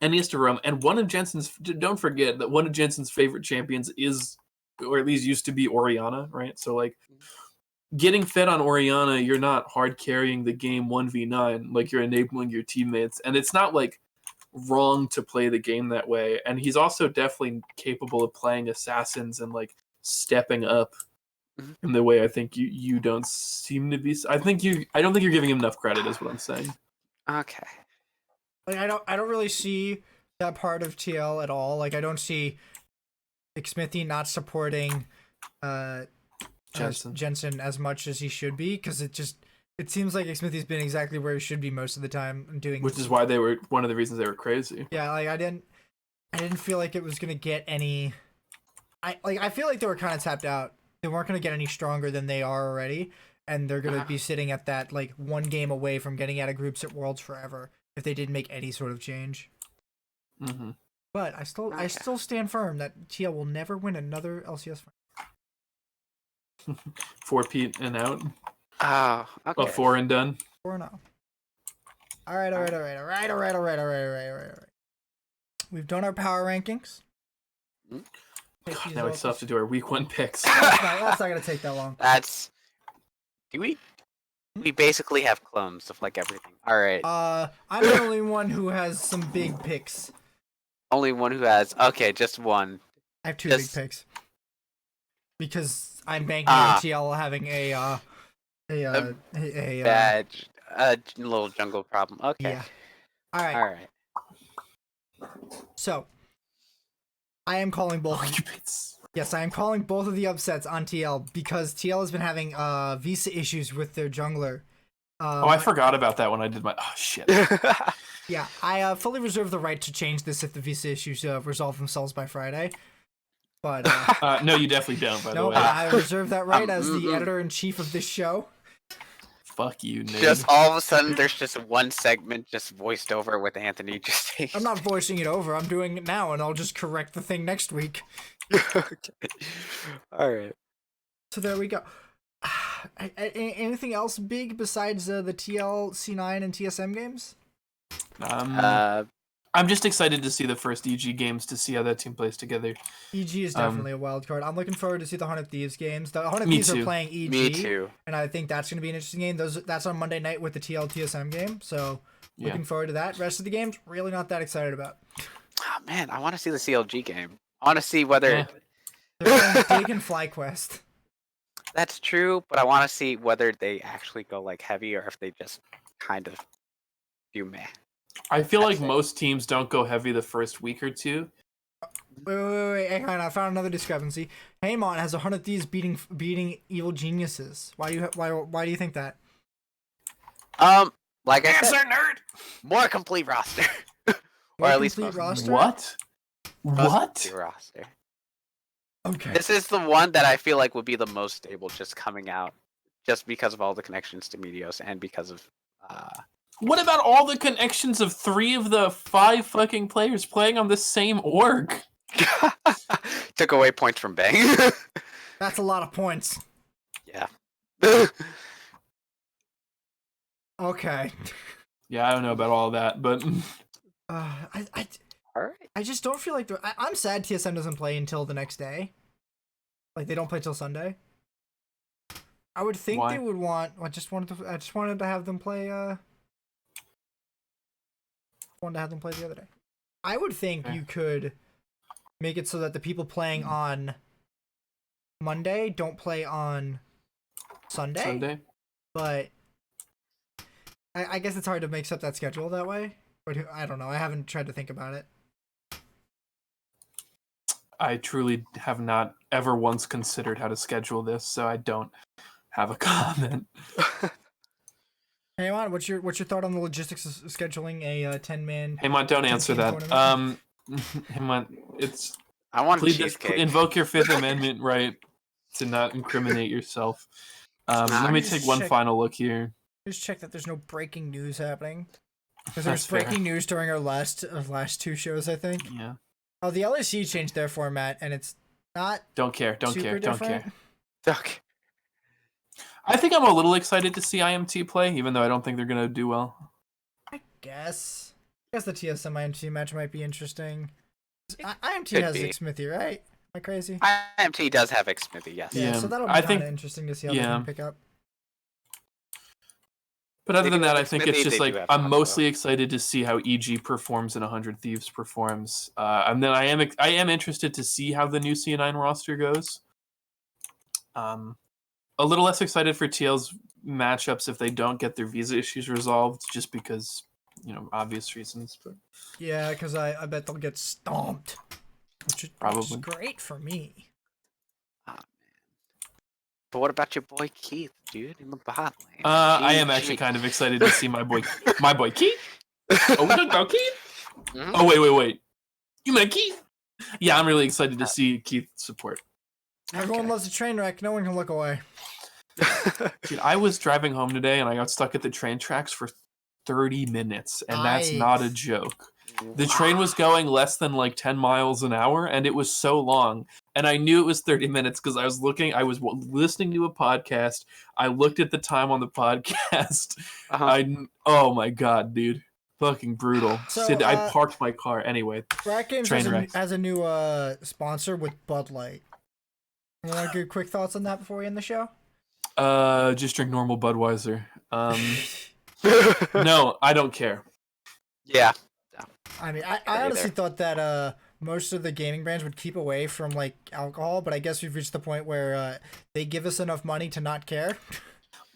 and he has to roam. And one of Jensen's. Don't forget that one of Jensen's favorite champions is, or at least used to be, Orianna, right? So like. Getting fed on Orianna, you're not hard carrying the game 1v9, like you're enabling your teammates. And it's not like wrong to play the game that way. And he's also definitely capable of playing assassins and like stepping up in the way I think you don't seem to be. I don't think you're giving him enough credit, is what I'm saying. Okay. Like I don't really see that part of TL at all. Like I don't see like Smithy not supporting Jensen as much as he should be, because it seems like Smithy's been exactly where he should be most of the time and doing. Which is why they were one of the reasons they were crazy. Yeah, like I didn't feel like it was gonna get any. I feel like they were kind of tapped out. They weren't gonna get any stronger than they are already, and they're gonna be sitting at that like one game away from getting out of groups at Worlds forever if they didn't make any sort of change. Mm-hmm. But I still stand firm that TL will never win another LCS. 4-peat and out. Oh, okay. A 4 and done. 4-0. All right. We've done our power rankings. God, now we still have to do our week 1 picks. That's not gonna take that long. Do we? We basically have clones of like everything. All right. I'm the only one who has some big picks. Only one who has. Okay, just one. I have two big picks. Because I'm banking on TL having a badge, little jungle problem. Okay. Yeah. All right. So, I am calling both. Yes, I am calling both of the upsets on TL because TL has been having visa issues with their jungler. I forgot about that when I did my. Oh shit. Yeah, I fully reserve the right to change this if the visa issues resolve themselves by Friday. But no, you definitely don't. By the way, I reserve that right as the editor-in-chief of this show. Fuck you, Nate. Just all of a sudden, there's just one segment just voiced over with Anthony just saying. I'm not voicing it over. I'm doing it now, and I'll just correct the thing next week. Okay. All right. So there we go. Anything else big besides the TL, C9, and TSM games? I'm just excited to see the first EG games to see how that team plays together. EG is definitely a wild card. I'm looking forward to see the 100 Thieves games. The 100 Thieves are playing EG. Me too. And I think that's going to be an interesting game. That's on Monday night with the TL TSM game. So looking forward to that. Rest of the games, really not that excited about. Oh man, I want to see the CLG game. I want to see whether they're playing Dig and FlyQuest. That's true, but I want to see whether they actually go like heavy or if they just kind of do meh. I feel like most teams don't go heavy the first week or two. Wait, hang on, I found another discrepancy. Haymon has 100 Thieves beating Evil Geniuses. Why do you think that? Like I said, nerd. More complete roster. Or at least roster? What? Roster. Okay. This is the one that I feel like would be the most stable just coming out, just because of all the connections to Meteos and because of. What about all the connections of 3 of the 5 fucking players playing on the same org? Took away points from Bang. That's a lot of points. Yeah. Okay. Yeah, I don't know about all that, but I just don't feel like I'm sad TSM doesn't play until the next day. Like they don't play till Sunday. I would think they would want. I just wanted to have them play. Wanted to have them play the other day. I would think you could make it so that the people playing on Monday don't play on Sunday. But I guess it's hard to mix up that schedule that way. But I don't know. I haven't tried to think about it. I truly have not ever once considered how to schedule this, so I don't have a comment. Hey, Mon, what's your thought on the logistics of scheduling a 10-man? Hey, Mon, don't answer that. Hey, Mon, it's. I want cheesecake. Invoke your Fifth Amendment right to not incriminate yourself. Let me Just take one check- final look here. Just check that there's no breaking news happening. Because That's there's fair. breaking news during our last two shows, I think. Yeah. Oh, the LSC changed their format, and it's not Don't care. Don't super care. Don't different. care. Okay. I think I'm a little excited to see IMT play, even though I don't think they're gonna do well. I guess the TSM IMT match might be interesting. IMT Could has be. Smithy, right? Am I crazy? IMT does have Xmithy, yes. Yeah, Yeah, so that'll be I kind think- of interesting to see how yeah. they can pick up. But other They than do that, have I think Smithy, it's just they like do have I'm Foxwell. mostly excited to see how EG performs and 100 Thieves performs, and then I am interested to see how the new C9 roster goes. A little less excited for TL's matchups if they don't get their visa issues resolved, just because obvious reasons. But Yeah, because I bet they'll get stomped, which is Probably. great for me. But what about your boy Keith, dude, in the bot lane? I am GG. actually kind of excited to see my boy Keith. Oh, we talking about Keith? Mhm. Oh wait. You meant Keith? Yeah, I'm really excited to see Keith support. Everyone Okay. loves a train wreck. No one can look away. Dude, I was driving home today and I got stuck at the train tracks for 30 minutes, and that's not a Nice. joke. The train was going less than like 10 miles an hour, and it was so long. And I knew it was 30 minutes because I was listening to a podcast. I looked at the time on the podcast. Uh-huh. Oh my god, dude. Fucking brutal. So, I parked my car anyway. Rack Games Train wrecks. has a new sponsor with Bud Light. You want to give quick thoughts on that before we end the show? Just drink normal Budweiser. No, I don't care. Yeah. I mean, I Either. honestly thought that most of the gaming brands would keep away from like alcohol, but I guess we've reached the point where they give us enough money to not care.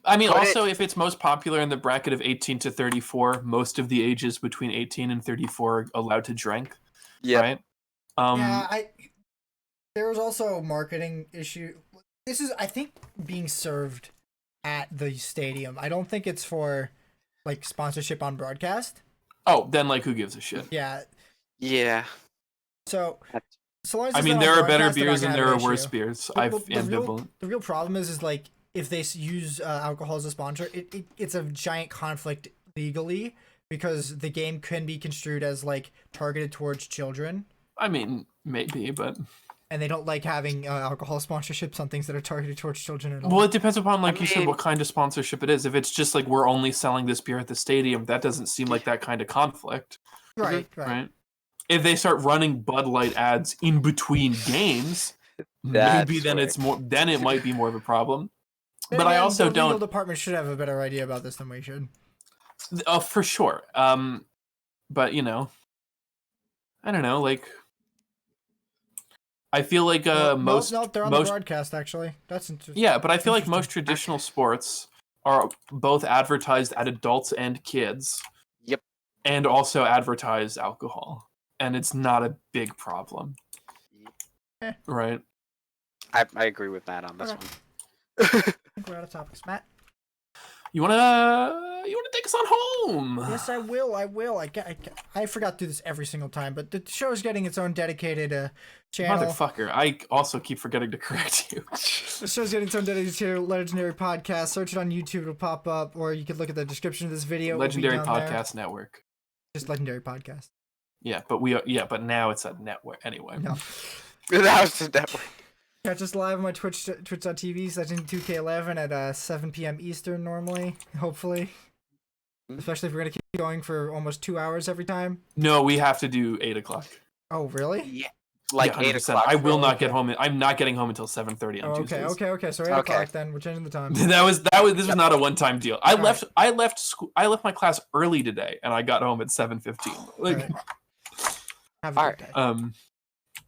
I mean, But also, if it's most popular in the bracket of 18 to 34, most of the ages between 18 and 34 are allowed to drink, Yep. right? Yeah, there was also a marketing issue. This is, I think, being served at the stadium. I don't think it's for like sponsorship on broadcast. Oh, then like, who gives a shit? Yeah. Yeah. So long as I it's mean, not there on are better broadcast, they're not beers gonna and there have are an worse issue. beers. Well, I'm the ambivalent. real problem is like if they use alcohol as a sponsor, it's a giant conflict legally because the game can be construed as like targeted towards children, I mean, maybe, but and they don't like having alcohol sponsorships on things that are targeted towards children at all. well, it depends upon, like you said, mean- what kind of sponsorship it is. If it's just like we're only selling this beer at the stadium, that doesn't seem like that kind of conflict, right. right? If they start running Bud Light ads in between games, maybe That's then where- it's more. Then it might be more of a problem. Then But I again, also the legal don't. department should have a better idea about this than we should. Oh, for sure. But I don't know. Like, I feel like most no, they're on the broadcast actually. That's interesting. yeah, but I feel like most Interesting. traditional sports are both advertised at adults and kids. Yep. And also advertise alcohol, and it's not a big problem, right? I agree with Matt on this Okay. one. I think we're out of topics, Matt. You wanna take us on home? Yes, I will. I forgot to do this every single time, but the show is getting its own dedicated channel. Motherfucker! I also keep forgetting to correct you. The show's getting its own dedicated channel, Legendary Podcast. Search it on YouTube; it'll pop up, or you could look at the description of this video. It'll be Legendary down there. Podcast Network. Just Legendary Podcast. Yeah, but but now it's a network anyway. No. That was just definitely. Catch us live on my twitch.tv /2K11 at 7 p.m. Eastern normally, hopefully. Especially if we're going to keep going for almost 2 hours every time. No, we have to do 8 o'clock. Oh, really? Yeah. Like Yeah, 8 100%. o'clock. I will not okay. get home. I'm not getting home until 7:30 on Oh, Tuesdays. okay. So 8 Okay. o'clock then. We're changing the time. This was not a one-time deal. I Alright. left school. I left my class early today, and I got home at 7:15. Like, Alright. Have a Alright. good day.